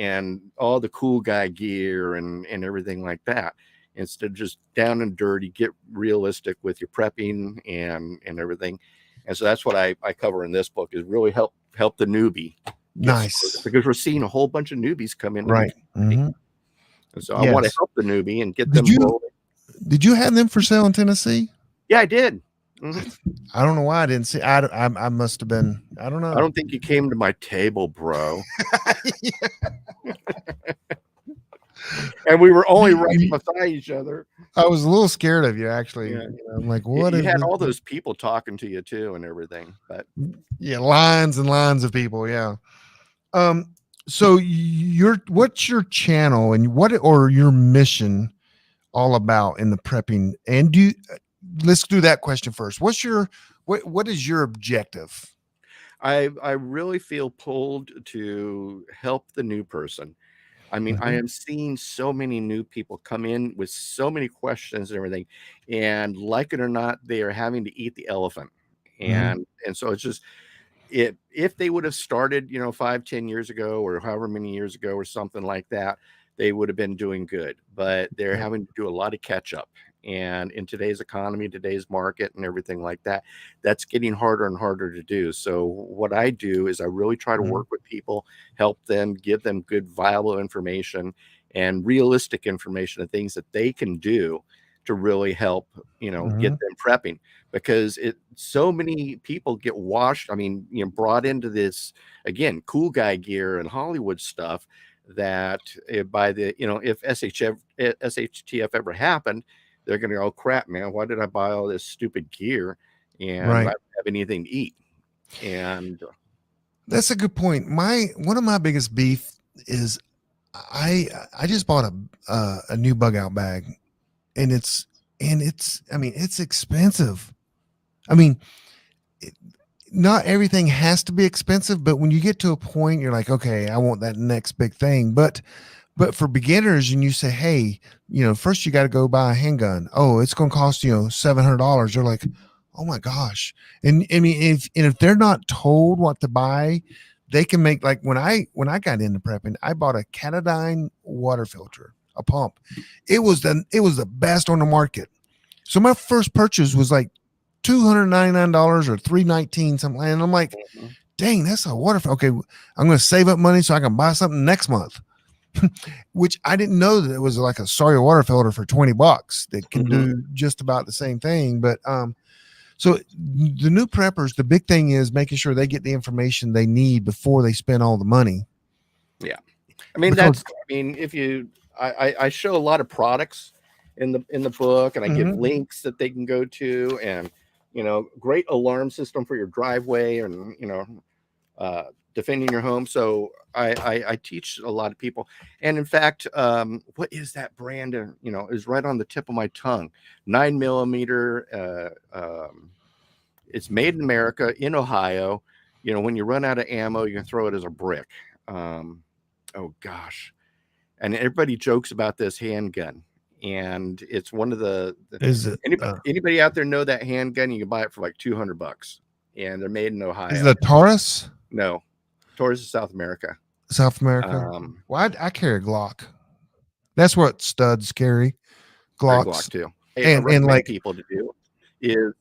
all the cool guy gear and everything like that, instead of just down and dirty. Get realistic with your prepping and everything. And so that's what I cover in this book, is really help the newbie. Nice. Because we're seeing a whole bunch of newbies come in. Right. And so I want to help the newbie and get them rolling. Did you have them for sale in Tennessee? Yeah, I did. I don't know why I didn't see. I must have been. I don't know. I don't think you came to my table, bro. And we were only right beside each other. I was a little scared of you, actually. Yeah. You know, I'm like, what? You had all those people talking to you too, and everything. But yeah, lines and lines of people. Yeah. So what's your channel and or your mission all about in the prepping? And let's do that question first. What is your objective? I really feel pulled to help the new person. I mean, I am seeing so many new people come in with so many questions and everything, and like it or not, they are having to eat the elephant. And so it's just, if they would have started, you know, 5-10 years ago or however many years ago or something like that, they would have been doing good. But they're having to do a lot of catch up. And in today's economy, today's market and everything like that, that's getting harder and harder to do. So what I do is I really try to work with people, help them, give them good, viable information and realistic information of things that they can do to really help, you know, get them prepping. Because so many people get washed, I mean, you know, brought into this, again, cool guy gear and Hollywood stuff, that by the, you know, if SHTF ever happened, they're going to go, oh, crap, man, why did I buy all this stupid gear and I don't have anything to eat? And that's a good point. One of my biggest beef is I just bought a new bug out bag, and it's I mean, it's expensive. I mean, not everything has to be expensive, but when you get to a point, you're like, okay, I want that next big thing. But for beginners, and you say, hey, you know, first you got to go buy a handgun. Oh, it's going to cost, you know, $700. They're like, oh my gosh. And I mean, if they're not told what to buy, they can make, like when I got into prepping, I bought a Catadine water filter, a pump. It was the best on the market. So my first purchase was like $299 or $319 something. And I'm like, dang, that's a water filter. Okay, I'm going to save up money so I can buy something next month. Which I didn't know that it was like a Sawyer water filter for $20 that can do just about the same thing. But so the new preppers, the big thing is making sure they get the information they need before they spend all the money. Yeah, I mean, if you, I show a lot of products in the book, and I give links that they can go to, and you know, great alarm system for your driveway, and you know, defending your home. So I teach a lot of people. And in fact, what is that brand? You know, is right on the tip of my tongue. 9mm. It's made in America, in Ohio. You know, when you run out of ammo, you can throw it as a brick. Oh gosh. And everybody jokes about this handgun. And it's one of anybody out there know that handgun? You can buy it for like $200. And they're made in Ohio. Is it a Taurus? No. Taurus is South America. South America. Well, I carry a Glock. That's what studs carry. Glocks too. And like people to do is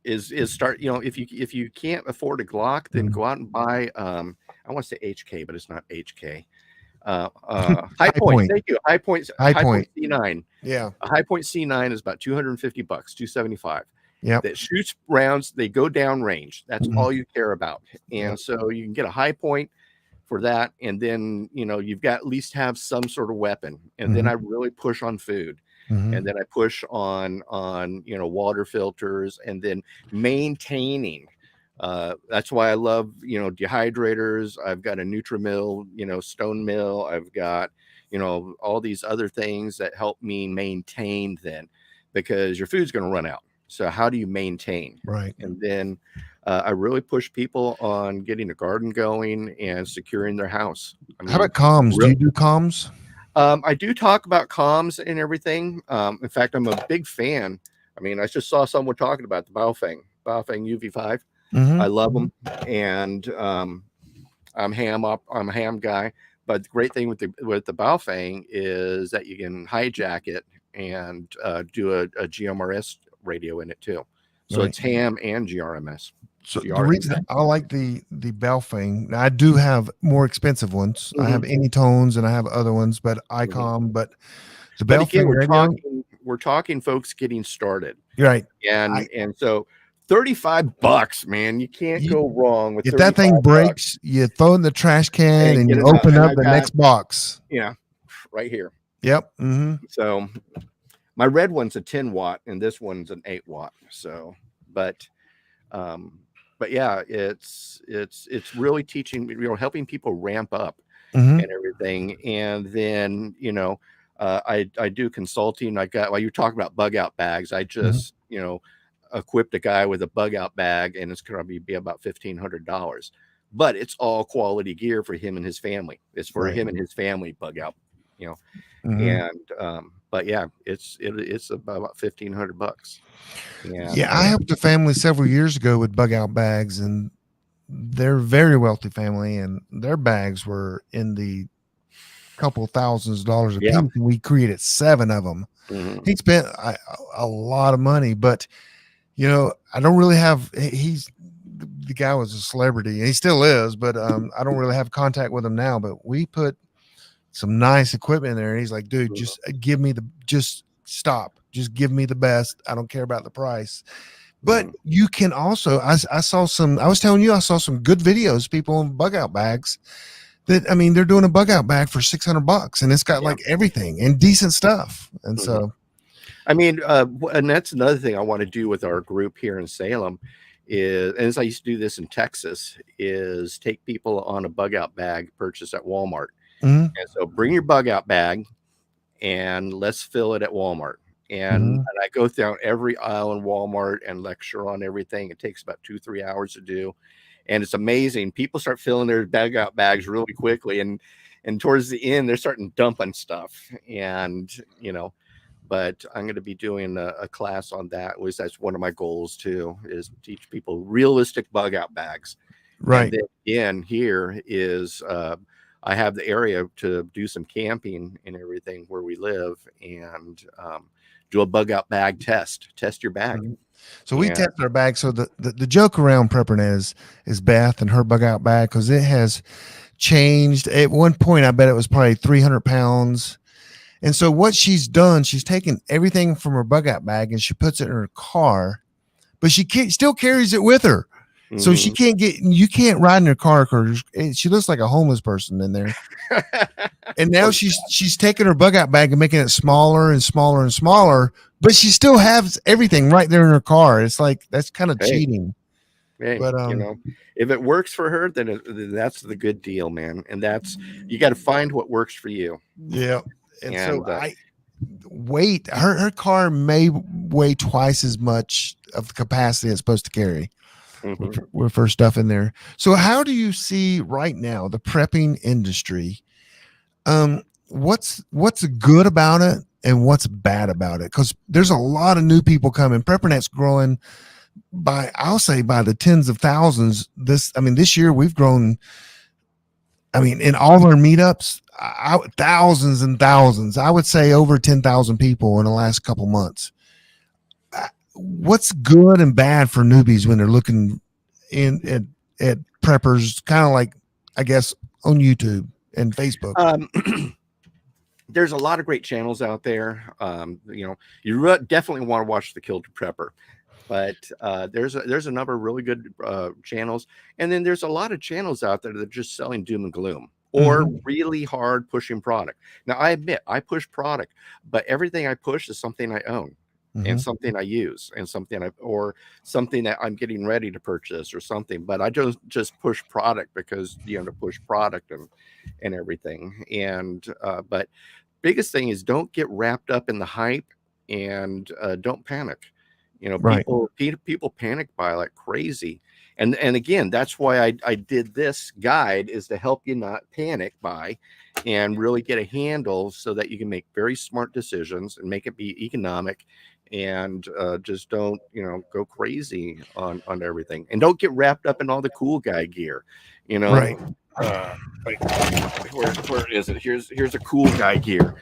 is start, if you can't afford a Glock, then go out and buy I want to say HK, but it's not HK. High Point. Thank you. High Point C9. Yeah. A High Point C9 is about $250, $275. Yeah. That shoots rounds, they go down range. That's all you care about. And so you can get a High Point for that, and then you've got at least have some sort of weapon. And then I really push on food. And then I push on water filters, and then maintaining. That's why I love dehydrators. I've got a Nutrimil, stone mill. I've got all these other things that help me maintain, then, because your food's going to run out. So how do you maintain? Right. And then I really push people on getting a garden going and securing their house. How about comms? Do you do comms? I do talk about comms and everything. In fact, I'm a big fan. I mean, I just saw someone talking about the Baofeng UV5. I love them, and I'm a ham guy. But the great thing with the Baofeng is that you can hijack it and do a GMRS radio in it too. So it's ham and GRMS. So the reason I like the Baofeng, now I do have more expensive ones. I have Anytones and I have other ones, but ICOM, but the Baofeng we're talking folks getting started. Right. And so $35, man, you can't go wrong with. If that thing breaks, you throw it in the trash can and you open up the next box. Yeah. Right here. Yep. So my red one's a 10 watt and this one's an 8 watt. So, but yeah, it's really teaching, helping people ramp up and everything. And then, I do consulting. While you're talking about bug out bags, I just, equipped a guy with a bug out bag, and it's going to be about $1,500, but it's all quality gear for him and his family. It's for him and his family bug out, and, but yeah, it's about $1,500. Yeah. I helped a family several years ago with bug out bags, and they're a very wealthy family, and their bags were in the couple thousands of dollars a piece, and we created 7 of them. He spent a lot of money, but I don't really have, the guy was a celebrity and he still is, but I don't really have contact with him now, but we put some nice equipment in there. And he's like, dude, just give me just give me the best. I don't care about the price. But you can also, I was telling you, I saw some good videos, people on bug out bags that, I mean, they're doing a bug out bag for $600 and it's got like everything and decent stuff. And so, I mean, and that's another thing I want to do with our group here in Salem is, and as I used to do this in Texas, is take people on a bug out bag purchase at Walmart. And so bring your bug out bag and let's fill it at Walmart. And I go down every aisle in Walmart and lecture on everything. It takes about 2-3 hours to do. And it's amazing. People start filling their bug out bags really quickly. And towards the end, they're starting dumping stuff. And, but I'm going to be doing a class on that. That's one of my goals too, is teach people realistic bug out bags. Right. And then again, here is, I have the area to do some camping and everything where we live, and do a bug out bag test your bag. So we test our bag. So the joke around PrepperNet is Beth and her bug out bag, because it has changed. At one point, I bet it was probably 300 pounds. And so what she's done, she's taken everything from her bug out bag and she puts it in her car, but she still carries it with her. So you can't ride in her car because she looks like a homeless person in there. And now she's taking her bug out bag and making it smaller and smaller and smaller, but she still has everything right there in her car. It's like, that's kind of cheating. Hey, but if it works for her, then that's the good deal, man. And you got to find what works for you. Yeah. And so her car may weigh twice as much of the capacity it's supposed to carry with her stuff in there. So how do you see right now the prepping industry? What's good about it and what's bad about it? Because there's a lot of new people coming. PrepperNet's growing I'll say by the tens of thousands. This year we've grown. In all our meetups, thousands and thousands. I would say over 10,000 people in the last couple months. what's good and bad for newbies when they're looking at preppers, kind of like, I guess, on YouTube and Facebook? There's a lot of great channels out there. You definitely want to watch the Kilted Prepper, but there's a number of really good channels, and then there's a lot of channels out there that are just selling doom and gloom or really hard pushing product. Now, I admit I push product, but everything I push is something I own. And something I use, and something that I'm getting ready to purchase, or something. But I don't just push product because to push product and everything. And but biggest thing is don't get wrapped up in the hype, and don't panic. Right. People panic buy like crazy. And again, that's why I did this guide, is to help you not panic buy and really get a handle so that you can make very smart decisions and make it be economic, and just don't go crazy on everything, and don't get wrapped up in all the cool guy gear. Right. Where is it? Here's a cool guy gear,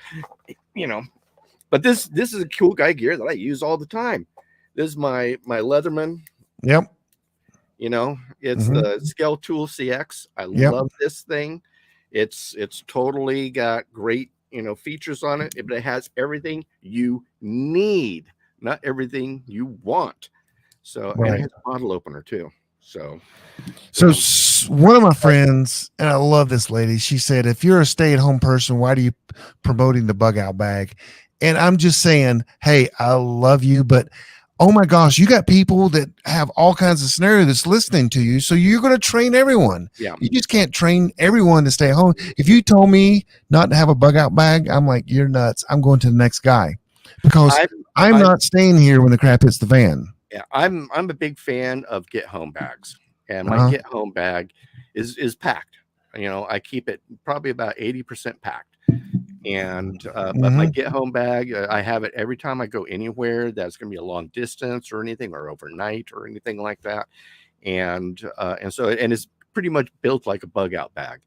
but this is a cool guy gear that I use all the time. This is my Leatherman. Yep. It's the Scale Tool CX. I love this thing. It's totally got great features on it, but it has everything you need, not everything you want. So and it has a bottle opener too. So one of my friends, and I love this lady, she said, if you're a stay-at-home person, why do you promoting the bug out bag? And I'm just saying, hey, I love you, but oh my gosh, you got people that have all kinds of scenarios that's listening to you. So you're going to train everyone. Yeah. You just can't train everyone to stay home. If you told me not to have a bug out bag, I'm like, you're nuts. I'm going to the next guy, because I'm not staying here when the crap hits the fan. Yeah. I'm a big fan of get home bags, and my get home bag is packed. I keep it probably about 80% packed. And but my get home bag, I have it every time I go anywhere that's going to be a long distance or anything, or overnight or anything like that. And it's pretty much built like a bug out bag.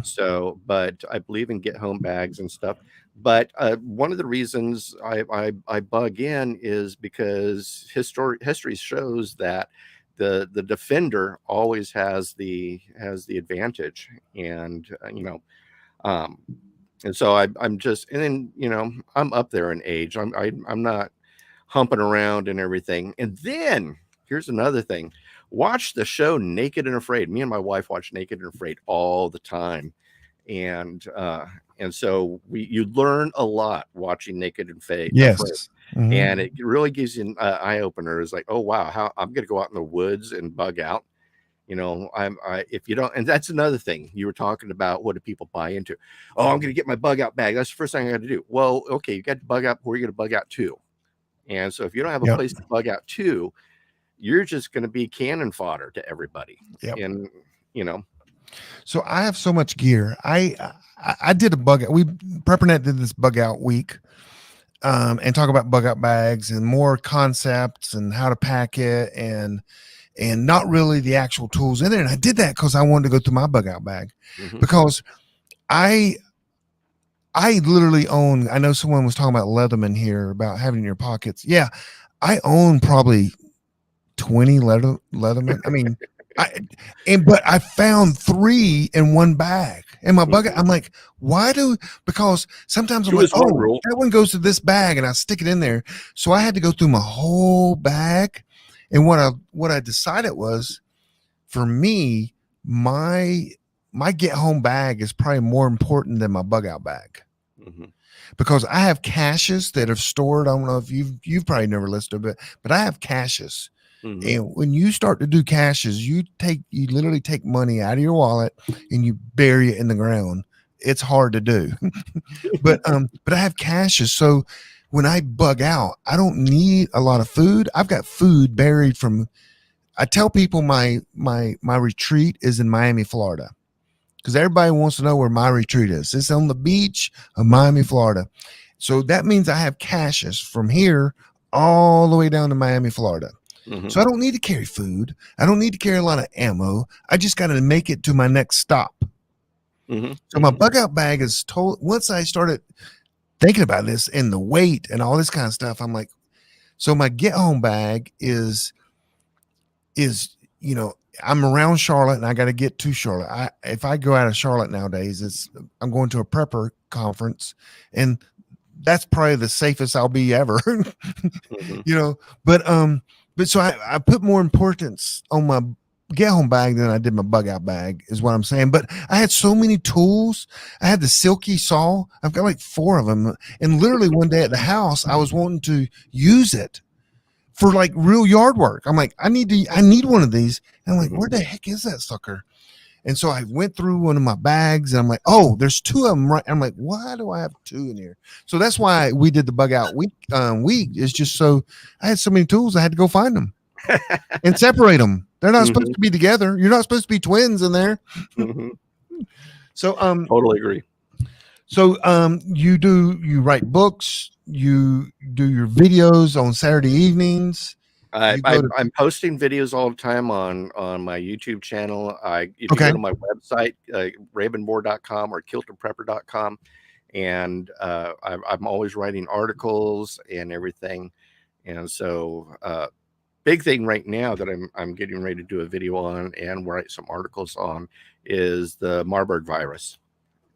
So, but I believe in get home bags and stuff. But one of the reasons I bug in is because history shows that the defender always has the advantage, and and so I'm just, and then I'm up there in age. I'm not humping around and everything. And then here's another thing: watch the show Naked and Afraid. Me and my wife watch Naked and Afraid all the time, and so you learn a lot watching Naked and Afraid. Yes. And it really gives you an eye opener. It's like, oh wow, how I'm going to go out in the woods and bug out. If you don't, and that's another thing you were talking about. What do people buy into? Oh, I'm going to get my bug out bag. That's the first thing I got to do. Well, okay, you got to bug out. Where are you going to bug out to? And so if you don't have a place to bug out to, you're just going to be cannon fodder to everybody. And so I have so much gear. I did a bug out. PrepperNet did this bug out week, and talk about bug out bags and more concepts and how to pack it, and not really the actual tools in there. And I did that because I wanted to go through my bug out bag, because I literally own, I know someone was talking about Leatherman here about having in your pockets. Yeah. I own probably 20 Leatherman. I mean, but I found 3 in one bag in my bug. I'm like, because sometimes I'm like, that one goes to this bag, and I stick it in there. So I had to go through my whole bag. And what I decided was, for me, my get home bag is probably more important than my bug out bag, because I have caches that are stored. I don't know if you've probably never listed it, but I have caches. And when you start to do caches, you literally take money out of your wallet and you bury it in the ground. It's hard to do, but I have caches. So when I bug out, I don't need a lot of food. I've got food buried from, I tell people my retreat is in Miami, Florida, because everybody wants to know where my retreat is. It's on the beach of Miami, Florida. So that means I have caches from here all the way down to Miami, Florida. So I don't need to carry food. I don't need to carry a lot of ammo. I just got to make it to my next stop. So my bug out bag is once I started thinking about this and the weight and all this kind of stuff, I'm like, So my get home bag is I'm around Charlotte and I got to get to Charlotte. If I go out of Charlotte nowadays, I'm going to a prepper conference, and that's probably the safest I'll be ever. But so I put more importance on my get home bag than I did my bug out bag, is what I'm saying. But I had so many tools. I had the silky saw. I've got like 4 of them, and literally one day at the house, I was wanting to use it for like real yard work. I'm like, I need one of these. And I'm like, where the heck is that sucker? And so I went through one of my bags and I'm like, oh, there's 2 of them. Right. I'm like, why do I have 2 in here? So that's why we did the bug out week. Is just so I had so many tools. I had to go find them and separate them. They're not supposed to be together. You're not supposed to be twins in there. So, totally agree. So, you write books, you do your videos on Saturday evenings. I'm posting videos all the time on my YouTube channel. If you go to my website, RaymondMhor.com or KiltedPrepper.com, and I'm always writing articles and everything. And so, big thing right now that I'm getting ready to do a video on and write some articles on is the Marburg virus.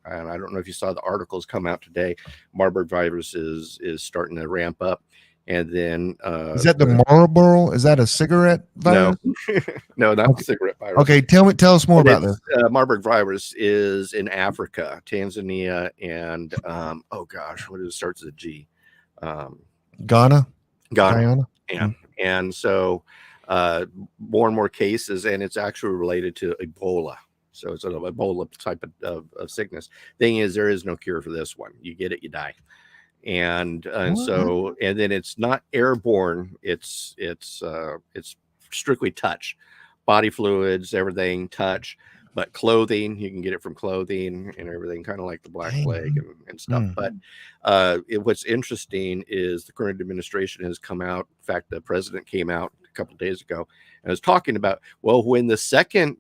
And I don't know if you saw the articles come out today. Marburg virus is starting to ramp up. And then is that the Marlboro? Is that a cigarette virus? No, not the cigarette virus. Okay, tell us more about this. Marburg virus is in Africa, Tanzania, and what starts with a G? Ghana. Guyana. Yeah. And so more and more cases, and it's actually related to Ebola. So it's an Ebola type of sickness. Thing is, there is no cure for this one. You get it, you die. And then it's not airborne. It's strictly touch, body fluids, everything touch, but clothing, you can get it from clothing and everything, kind of like the Black Plague and stuff. But what's interesting is the current administration has come out. In fact, the president came out a couple of days ago and was talking about, well, when the second,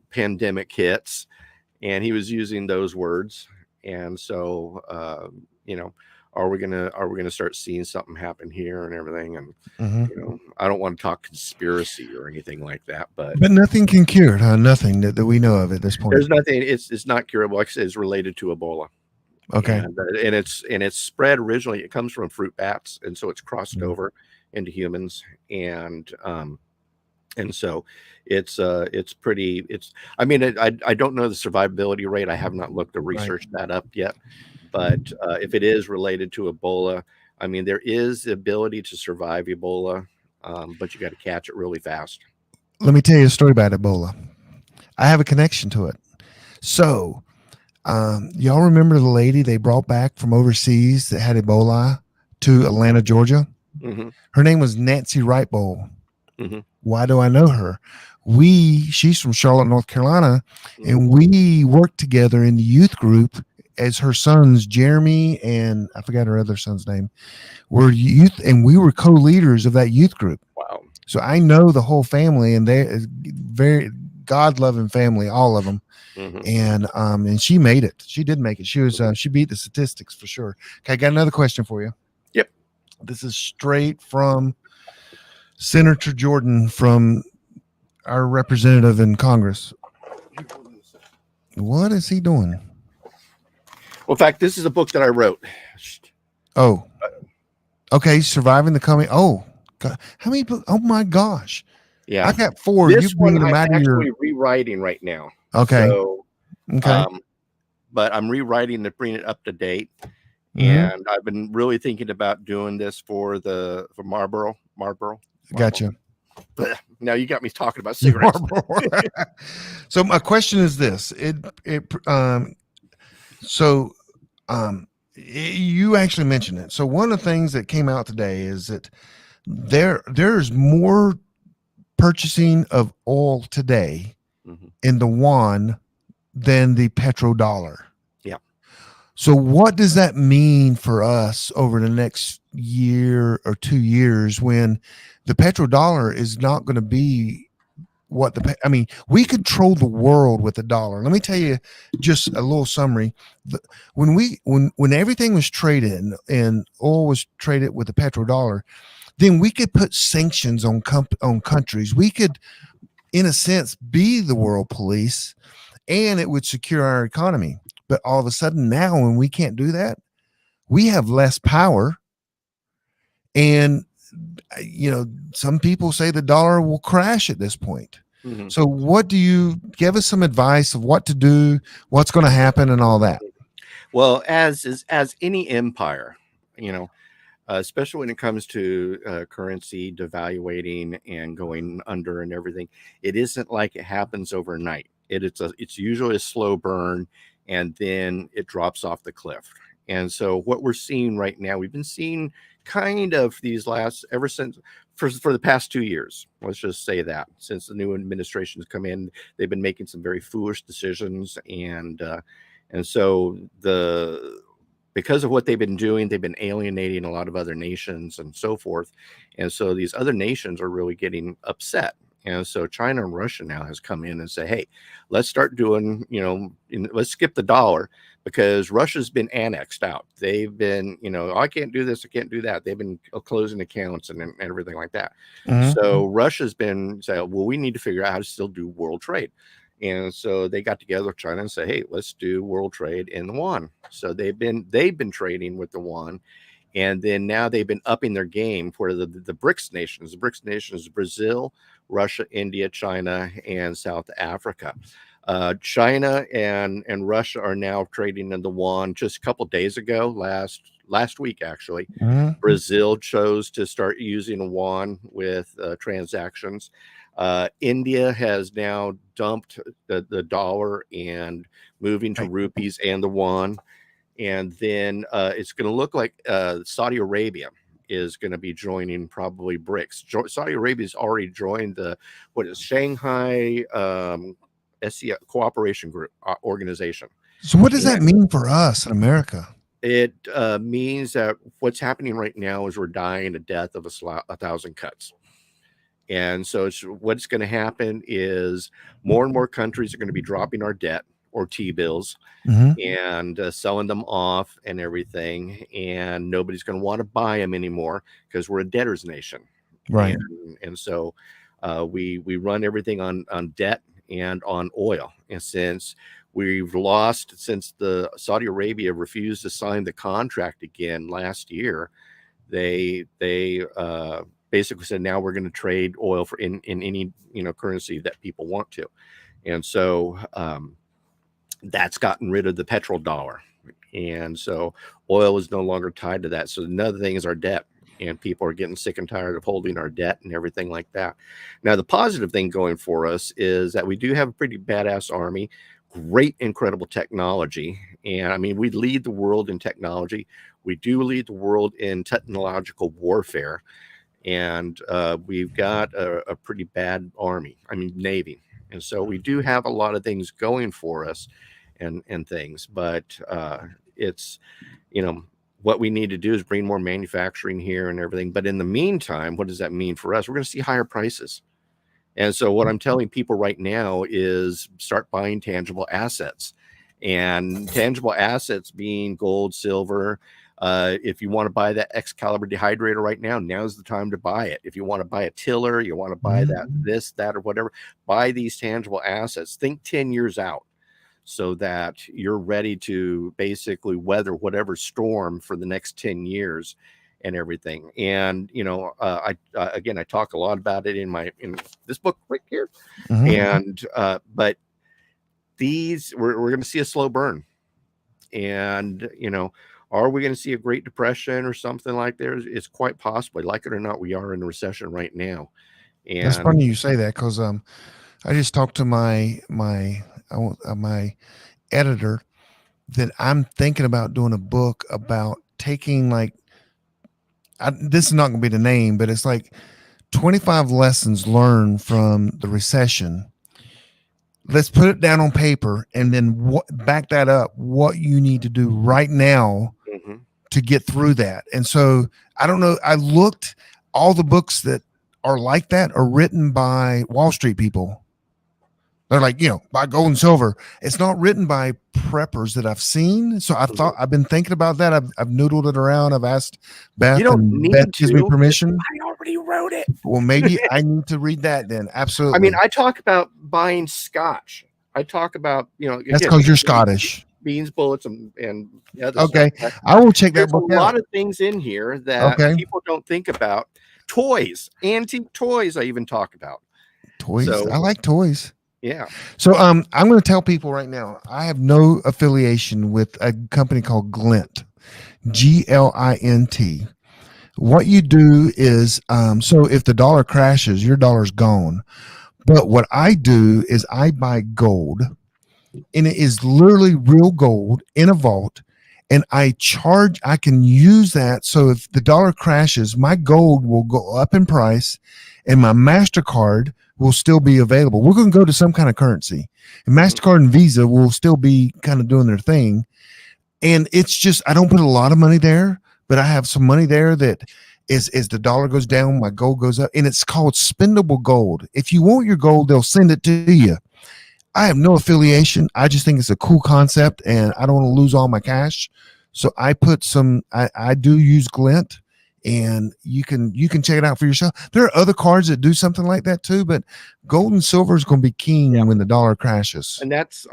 pandemic hits, and he was using those words. And so, are we gonna start seeing something happen here and everything? And I don't want to talk conspiracy or anything like that, but nothing can cure it, huh? Nothing that we know of at this point. There's nothing. It's not curable. It's related to Ebola. Okay, and it's spread originally. It comes from fruit bats, and so it's crossed over into humans, and so it's pretty. I don't know the survivability rate. I have not looked to research that up yet. But if it is related to Ebola, there is the ability to survive Ebola, but you got to catch it really fast. Let me tell you a story about Ebola. I have a connection to it. So, y'all remember the lady they brought back from overseas that had Ebola to Atlanta, Georgia? Mm-hmm. Her name was Nancy Wright-Bowl. Mm-hmm. Why do I know her? She's from Charlotte, North Carolina, and we worked together in the youth group as her sons, Jeremy, and I forgot her other son's name, were youth, and we were co-leaders of that youth group. Wow. So I know the whole family, and they're very God-loving family, all of them. Mm-hmm. And she made it. She did make it. She beat the statistics for sure. Okay, I got another question for you. Yep. This is straight from Senator Jordan, from our representative in Congress. What is he doing? Well, in fact, this is a book that I wrote. Oh, okay. Surviving the coming. Oh, God. How many books? Oh my gosh. Yeah. I got 4. This one I'm actually rewriting right now. Okay. So, okay. But I'm rewriting to bring it up to date. And I've been really thinking about doing this for Marlboro. Gotcha. But now you got me talking about cigarettes. So my question is this: you actually mentioned it. So one of the things that came out today is that there's more purchasing of oil today in the yuan than the petrodollar. Yeah. So what does that mean for us over the next year or 2 years when the petrodollar is not going to be we control the world with the dollar. Let me tell you just a little summary. When everything was traded and oil was traded with the petrodollar, then we could put sanctions on countries. We could, in a sense, be the world police, and it would secure our economy. But all of a sudden now, when we can't do that, we have less power. And, some people say the dollar will crash at this point. Mm-hmm. So what do you give us some advice of what to do, what's going to happen, and all that? Well, as any empire, especially when it comes to currency devaluating and going under and everything, it isn't like it happens overnight. It's usually a slow burn, and then it drops off the cliff. And so what we're seeing right now, we've been seeing kind of ever since for the past 2 years, let's just say that, since the new administration's come in, they've been making some very foolish decisions. And so because of what they've been doing, they've been alienating a lot of other nations and so forth. And so these other nations are really getting upset. And so China and Russia now has come in and say, hey, let's start doing, let's skip the dollar, because Russia's been annexed out. They've been, I can't do this, I can't do that. They've been closing accounts and everything like that. Mm-hmm. So Russia's been saying, well, we need to figure out how to still do world trade. And so they got together with China and said, hey, let's do world trade in the yuan. So they've been trading with the yuan. And then now they've been upping their game for the BRICS nations. The BRICS nations: Brazil, Russia, India, China, and South Africa. China and Russia are now trading in the yuan. Just a couple days ago, last week actually, mm-hmm. Brazil chose to start using a yuan with transactions. India has now dumped the dollar and moving to rupees and the yuan. And then it's going to look like Saudi Arabia is going to be joining probably BRICS. Saudi Arabia's already joined the Shanghai SCO Cooperation Group organization. So what does that mean for us in America? It means that what's happening right now is we're dying a death of 1,000 cuts. And so what's going to happen is more and more countries are going to be dropping our debt or T-bills, mm-hmm. and selling them off and everything. And nobody's going to want to buy them anymore because we're a debtor's nation. Right. And so we run everything on debt and on oil. And since the Saudi Arabia refused to sign the contract again last year, they basically said, now we're going to trade oil for in any currency that people want to. And so that's gotten rid of the petrodollar. And so oil is no longer tied to that. So another thing is our debt, and people are getting sick and tired of holding our debt and everything like that. Now, the positive thing going for us is that we do have a pretty badass army, great, incredible technology. And I mean, we lead the world in technology. We do lead the world in technological warfare. And we've got a pretty bad army, Navy. And so we do have a lot of things going for us and things, but it's, what we need to do is bring more manufacturing here and everything. But in the meantime, what does that mean for us? We're going to see higher prices. And so what I'm telling people right now is start buying tangible assets, and tangible assets being gold, silver. If you want to buy that Excalibur dehydrator right now, now's the time to buy it. If you want to buy a tiller, you want to buy that, or whatever, buy these tangible assets. Think 10 years out, so that you're ready to basically weather whatever storm for the next 10 years and everything. And, I talk a lot about it in this book right here. Mm-hmm. And, but we're going to see a slow burn, and, are we going to see a Great Depression or something like that? It's quite possibly. Like it or not, we are in a recession right now. And that's funny you say that, because I just talked to my editor that I'm thinking about doing a book about taking this is not going to be the name, but it's like 25 lessons learned from the recession. Let's put it down on paper, and then back that up, what you need to do right now mm-hmm. to get through that. And so I don't know. I looked, all the books that are like that are written by Wall Street people. They're like, buy gold and silver. It's not written by preppers that I've seen. So I've been thinking about that. I've noodled it around. I've asked Beth, You don't and need Beth gives me to. permission. I already wrote it. Well, maybe I need to read that then. Absolutely. I mean, I talk about buying scotch. I talk about, that's because you're Scottish. Beans, bullets, and other okay stuff. I will check that book There's a out. lot of things in here that people don't think about. Toys, antique toys, I even talk about. Toys. So, I like toys. Yeah. So I'm going to tell people right now, I have no affiliation with a company called Glint, Glint. What you do is, so if the dollar crashes, your dollar's gone. But what I do is I buy gold, and it is literally real gold in a vault, and I can use that. So if the dollar crashes, my gold will go up in price, and my MasterCard will still be available. We're going to go to some kind of currency, and MasterCard and Visa will still be kind of doing their thing. And it's just, I don't put a lot of money there, but I have some money there that as the dollar goes down, my gold goes up, and it's called spendable gold. If you want your gold, they'll send it to you. I have no affiliation. I just think it's a cool concept, and I don't want to lose all my cash. So I put I do use Glint, and you can check it out for yourself. There are other cards that do something like that too, but gold and silver is going to be king when the dollar crashes. And that's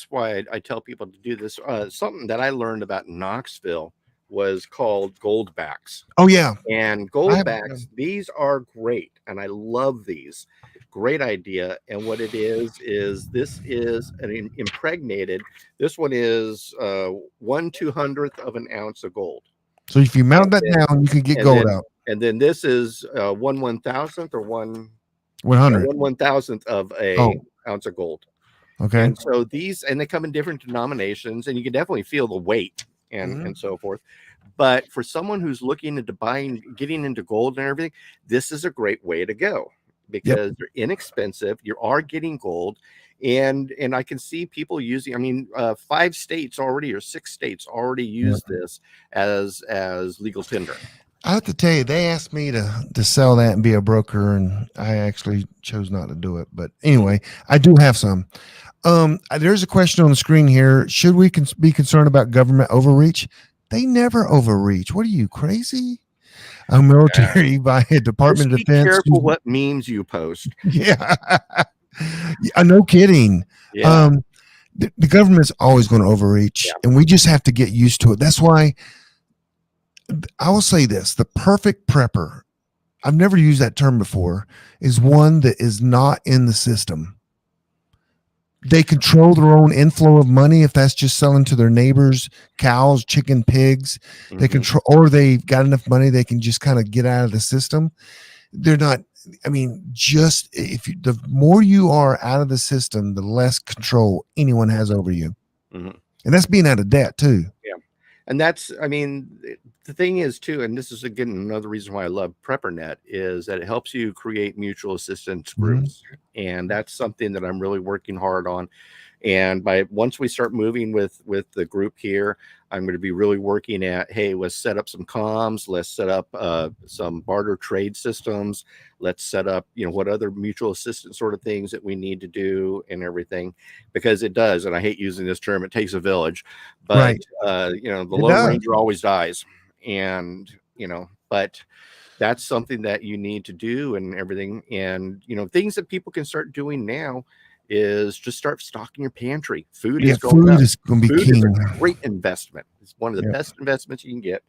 why I tell people to do this. Something that I learned about in Knoxville was called gold backs. Oh yeah. And gold backs, these are great. And I love these. Great idea. And what it is this is an impregnated. This one is 1/200th of an ounce of gold. So if you mount that down, you can get gold out. And then this is 1/1000th or 1/1000th of a ounce of gold. Okay. And so they come in different denominations, and you can definitely feel the weight and so forth. But for someone who's looking into getting into gold and everything, this is a great way to go, because they're inexpensive. You are getting gold, and I can see people using. I mean, 5 states already, or 6 states already use this as legal tender. I have to tell you, they asked me to sell that and be a broker, and I actually chose not to do it. But anyway, I do have some. There's a question on the screen here. Should we be concerned about government overreach? They never overreach. What are you, crazy? I'm military by a Department of Defense. Be careful what memes you post. Yeah. No kidding. Yeah. The government's always going to overreach, and we just have to get used to it. That's why I will say this: the perfect prepper, I've never used that term before, is one that is not in the system. They control their own inflow of money. If that's just selling to their neighbors, cows, chicken, pigs, they control, or they've got enough money they can just kind of get out of the system. They're not. I mean, just the more you are out of the system, the less control anyone has over you, and that's being out of debt too. Yeah, and that's. I mean, the thing is too, and this is again another reason why I love PrepperNet, is that it helps you create mutual assistance groups, and that's something that I'm really working hard on. And once we start moving with the group here, I'm going to be really working at, hey, let's set up some comms, let's set up some barter trade systems, let's set up, what other mutual assistance sort of things that we need to do and everything, because it does. And I hate using this term, it takes a village, but the Lone Ranger always dies. And, but that's something that you need to do and everything. And, things that people can start doing now is just start stocking your pantry. Food is going to be king. Is a great investment. It's one of the best investments you can get.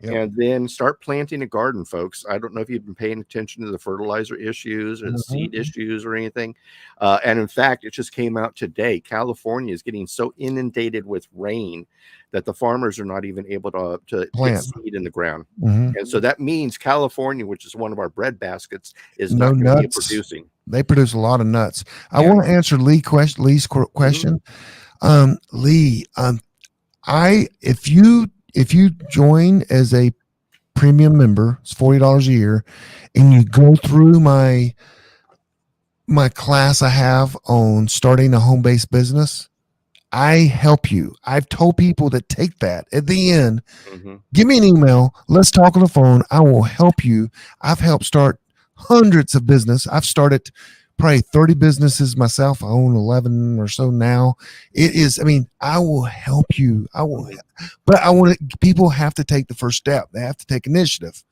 And then start planting a garden, folks. I don't know if you've been paying attention to the fertilizer issues or the seed issues or anything. And in fact, it just came out today. California is getting so inundated with rain that the farmers are not even able to plant seed in the ground. And so that means California, which is one of our bread baskets, is not going to be producing. They produce a lot of nuts. I want to answer Lee's question. Lee, if you join as a premium member, it's $40 a year, and you go through my class I have on starting a home-based business, I help you. I've told people to take that at the end. Give me an email. Let's talk on the phone. I will help you. I've helped start hundreds of business. I've started probably 30 businesses myself. I own 11 or so now. It is, I mean, I will help you. But I want to, people have to take the first step. They have to take initiative.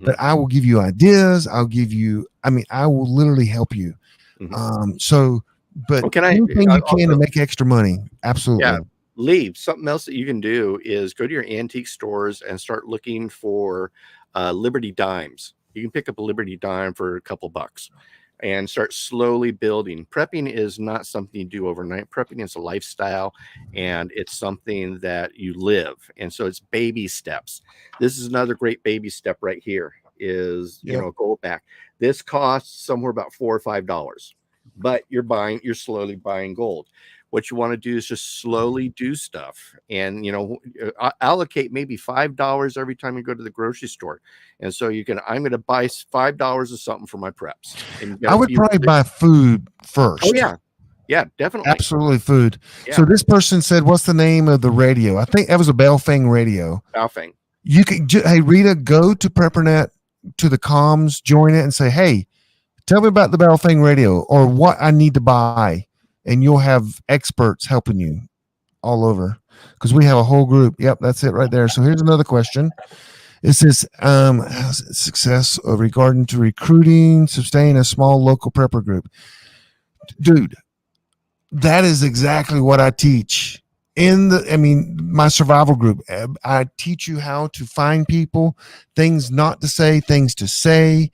But I will give you ideas. I will literally help you. But anything you can to make extra money. Absolutely. Yeah. Leave. Something else that you can do is go to your antique stores and start looking for Liberty dimes. You can pick up a Liberty dime for a couple bucks and start slowly building. Prepping is not something you do overnight. Prepping is a lifestyle, and it's something that you live. And so it's baby steps. This is another great baby step right here is, gold back. This costs somewhere about $4 or $5, but you're slowly buying gold. What you want to do is just slowly do stuff and, allocate maybe $5 every time you go to the grocery store. And so I'm going to buy $5 of something for my preps. And I would probably buy food first. Oh, yeah. Yeah, definitely. Absolutely food. Yeah. So this person said, what's the name of the radio? I think that was a Baofeng radio. Baofeng. You can, hey, Rita, go to PrepperNet, to the comms, join it and say, hey, tell me about the Baofeng radio or what I need to buy. And you'll have experts helping you all over because we have a whole group. Yep, that's it right there. So here's another question. It says, success regarding to recruiting, sustain a small local prepper group. Dude, that is exactly what I teach my survival group. I teach you how to find people, things not to say, things to say,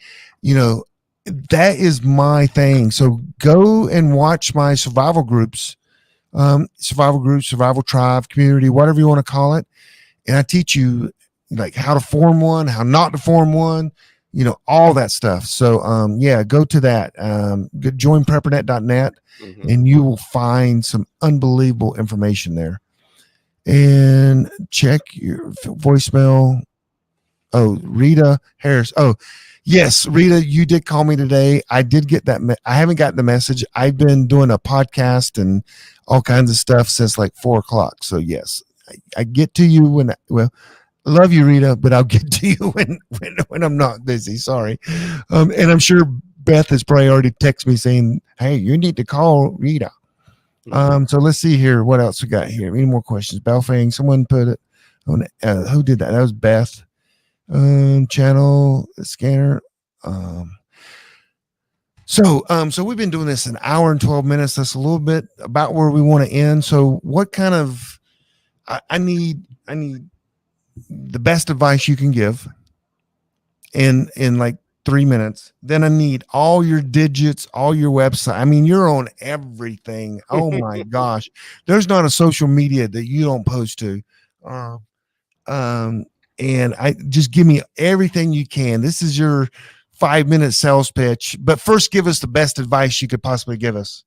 that is my thing. So go and watch my survival groups, survival tribe, community, whatever you want to call it. And I teach you like how to form one, how not to form one, all that stuff. So, go to that, join preppernet.net and you will find some unbelievable information there and check your voicemail. Oh, Rita Harris. Oh, yes, Rita, you did call me today. I did get that. I haven't gotten the message. I've been doing a podcast and all kinds of stuff since like 4:00. So yes, I get to you I love you, Rita, but I'll get to you when I'm not busy. Sorry. And I'm sure Beth has probably already texted me saying, hey, you need to call Rita. So let's see here. What else we got here? Any more questions? Baofeng, someone put it on. Who did that? That was Beth. Channel scanner. So we've been doing this an hour and 12 minutes. That's a little bit about where we want to end. So what kind of, I need the best advice you can give in like 3 minutes. Then I need all your digits, all your website. I mean, you're on everything. Oh my gosh. There's not a social media that you don't post to. And I just give me everything you can. This is your 5-minute sales pitch, but first give us the best advice you could possibly give us.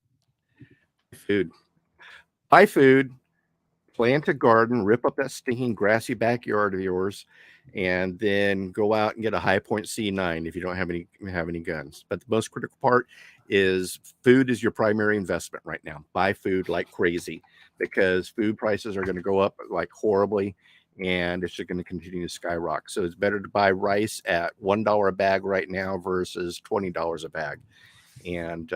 Buy food, plant a garden, rip up that stinking grassy backyard of yours, and then go out and get a high point C9 if you don't have any guns. But the most critical part is food is your primary investment right now. Buy food like crazy because food prices are going to go up like horribly. And it's just going to continue to skyrocket. So it's better to buy rice at $1 a bag right now versus $20 a bag. And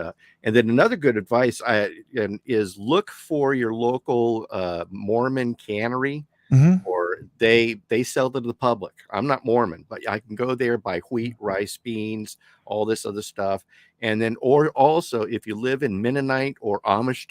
then another good advice is look for your local Mormon cannery, or they sell to the public. I'm not Mormon, but I can go there, buy wheat, rice, beans, all this other stuff. And then, or also if you live in Mennonite or Amish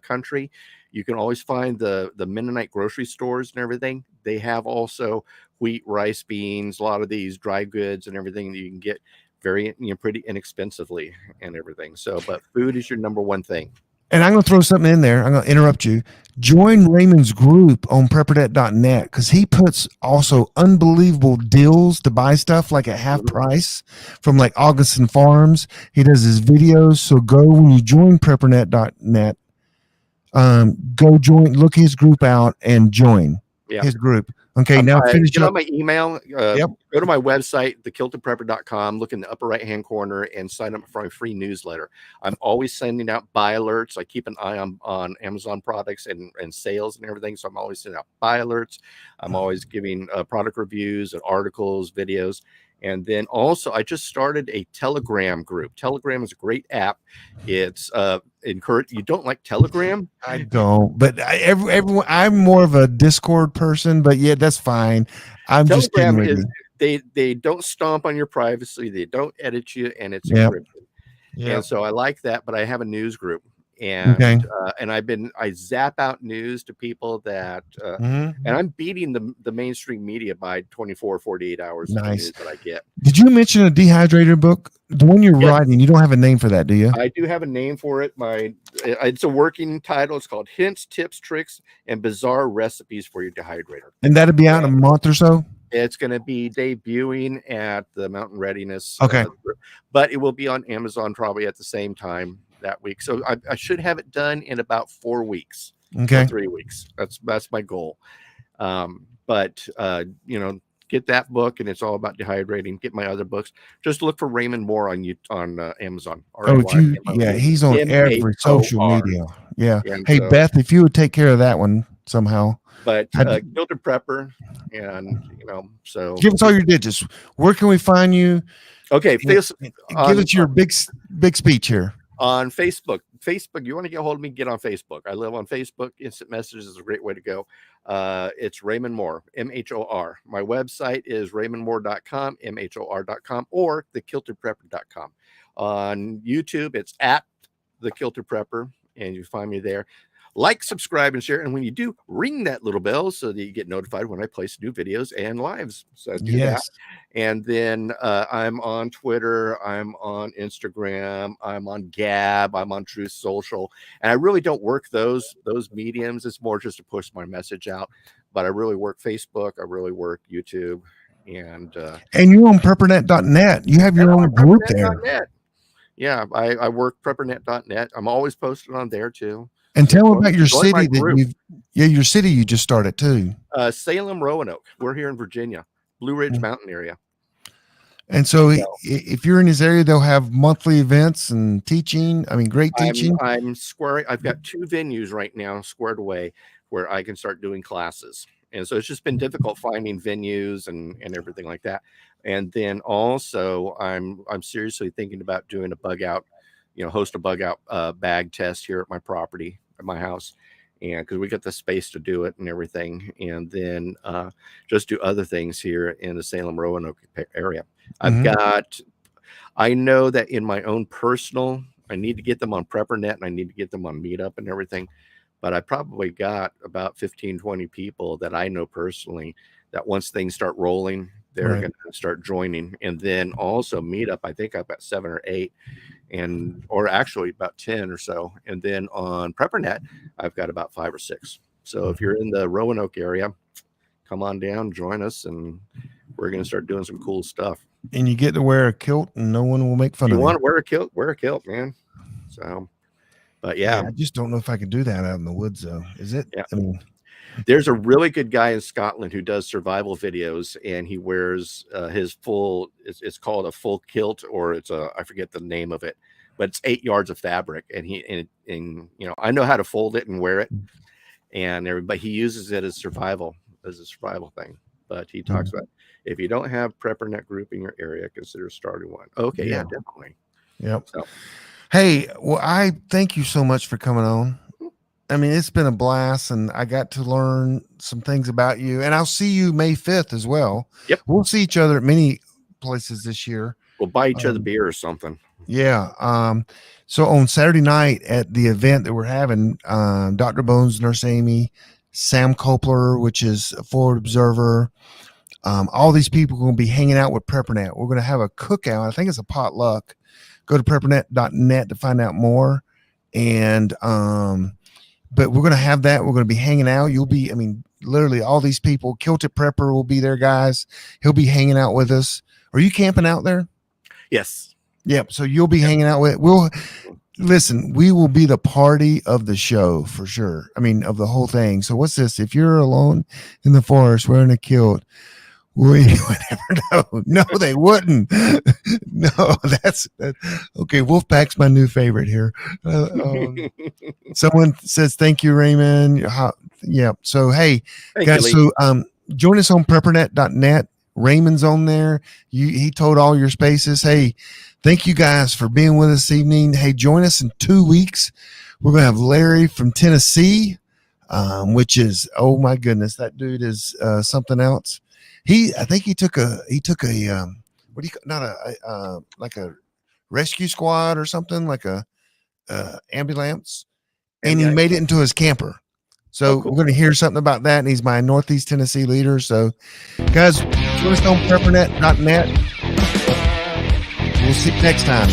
country, you can always find the Mennonite grocery stores and everything. They have also wheat, rice, beans, a lot of these dry goods and everything that you can get very, pretty inexpensively and everything. So, but food is your number one thing. And I'm going to throw something in there. I'm going to interrupt you. Join Raymond's group on PrepperNet.net because he puts also unbelievable deals to buy stuff like at half price from like Augustin Farms. He does his videos. So go when you join PrepperNet.net. Go join, look his group out and join his group. Okay, now finish get up. On my email. Go to my website, thekiltedprepper.com, look in the upper right-hand corner and sign up for my free newsletter. I'm always sending out buy alerts. I keep an eye on Amazon products and sales and everything. So I'm always sending out buy alerts. I'm always giving product reviews and articles, videos. And then also, I just started a Telegram group. Telegram is a great app. It's encourage. You don't like Telegram? I don't, but everyone. I'm more of a Discord person, but yeah, that's fine. I'm just kidding Telegram with is you. they don't stomp on your privacy. They don't edit you, and it's Yep. encrypted. Yep. And so I like that. But I have a news group, and Okay. and I zap out news to people that and I'm beating the mainstream media by 24 48 hours of the Nice. news that I get. Did you mention a dehydrator book? The one you're Yes. writing, you don't have a name for that, do you? I do have a name for it. It's a working title. It's called Hints, Tips, Tricks, and Bizarre Recipes for Your Dehydrator. And that'll be out in a month or so? It's going to be debuting at the Mountain Readiness. Okay. But it will be on Amazon probably at the same time that week. So I should have it done in about 4 weeks. Okay. 3 weeks. That's my goal. But get that book, and it's all about dehydrating. Get my other books. Just look for Raymond Mhor on Amazon. He's on every social media. Yeah. And hey, Beth, if you would take care of that one somehow. But Kilted Prepper, and so give us all your digits. Where can we find you? Okay, give us your big speech here. On Facebook. You want to get a hold of me, get on Facebook. I live on Facebook. Instant messages is a great way to go. It's Raymond Mhor, Mhor. My website is raymondmhor.com, Mhor.com, or thekiltedprepper.com. On YouTube, it's at the Kilted Prepper, and you find me there. Like, subscribe, and share. And when you do, ring that little bell so that you get notified when I place new videos and lives. So do that. And then I'm on Twitter. I'm on Instagram. I'm on Gab. I'm on Truth Social. And I really don't work those mediums. It's more just to push my message out. But I really work Facebook. I really work YouTube. And you're on PrepperNet.net. You have your own group there. Yeah, I work PrepperNet.net. I'm always posted on there too. And tell them about your city your city you just started too. Salem, Roanoke. We're here in Virginia, Blue Ridge Mountain area. And so if you're in this area, they'll have monthly events and teaching. I mean, great teaching. I'm squaring. I've got 2 venues right now squared away where I can start doing classes. And so it's just been difficult finding venues and everything like that. And then also I'm seriously thinking about doing a bug out, host a bug out bag test here at my property, at my house. And because we got the space to do it and everything. And then just do other things here in the Salem, Roanoke area. I know that in my own personal, I need to get them on PrepperNet and I need to get them on Meetup and everything. But I probably got about 15, 20 people that I know personally that once things start rolling, they're going to start joining. And then also Meetup, I think I've got 7 or 8 or actually about 10 or so. And then on PrepperNet, I've got about 5 or 6. So if you're in the Roanoke area, come on down, join us, and we're going to start doing some cool stuff. And you get to wear a kilt and no one will make fun of you. You want to wear a kilt, man. So, but yeah. I just don't know if I could do that out in the woods though. Is it? Yeah. I mean, there's a really good guy in Scotland who does survival videos, and he wears his full, it's called a full kilt, or I forget the name of it, but it's 8 yards of fabric. And I know how to fold it and wear it, and everybody, he uses it as a survival thing. But he talks about, if you don't have PrepperNet group in your area, consider starting one. Okay. Yeah, definitely. Yep. So. Hey, well, I thank you so much for coming on. I mean, it's been a blast, and I got to learn some things about you. And I'll see you May 5th as well. Yep. We'll see each other at many places this year. We'll buy each other beer or something. Yeah. So on Saturday night at the event that we're having, Dr. Bones, Nurse Amy, Sam Kopler, which is a Forward Observer, all these people are going to be hanging out with PrepperNet. We're going to have a cookout. I think it's a potluck. Go to PrepperNet.net to find out more. And but we're going to have that. We're going to be hanging out. Literally all these people. Kilted Prepper will be there, guys. He'll be hanging out with us. Are you camping out there? Yes. Yep. So you'll be hanging out with. We will be the party of the show for sure. I mean, of the whole thing. So what's this? If you're alone in the forest wearing a kilt, we would never know. No, they wouldn't. No, that's okay. Wolfpack's my new favorite here. Someone says, thank you, Raymond. Yeah. So, hey, guys, join us on PrepperNet.net. Raymond's on there. He told all your spaces. Hey, thank you guys for being with us this evening. Hey, join us in 2 weeks. We're going to have Larry from Tennessee, which is, oh my goodness, that dude is something else. I think he took a what do you, not a like a rescue squad or something, like a ambulance, and he made it into his camper. So cool. We're going to hear something about that, and he's my Northeast Tennessee leader. So, guys, join us on PrepperNet.net. We'll see you next time.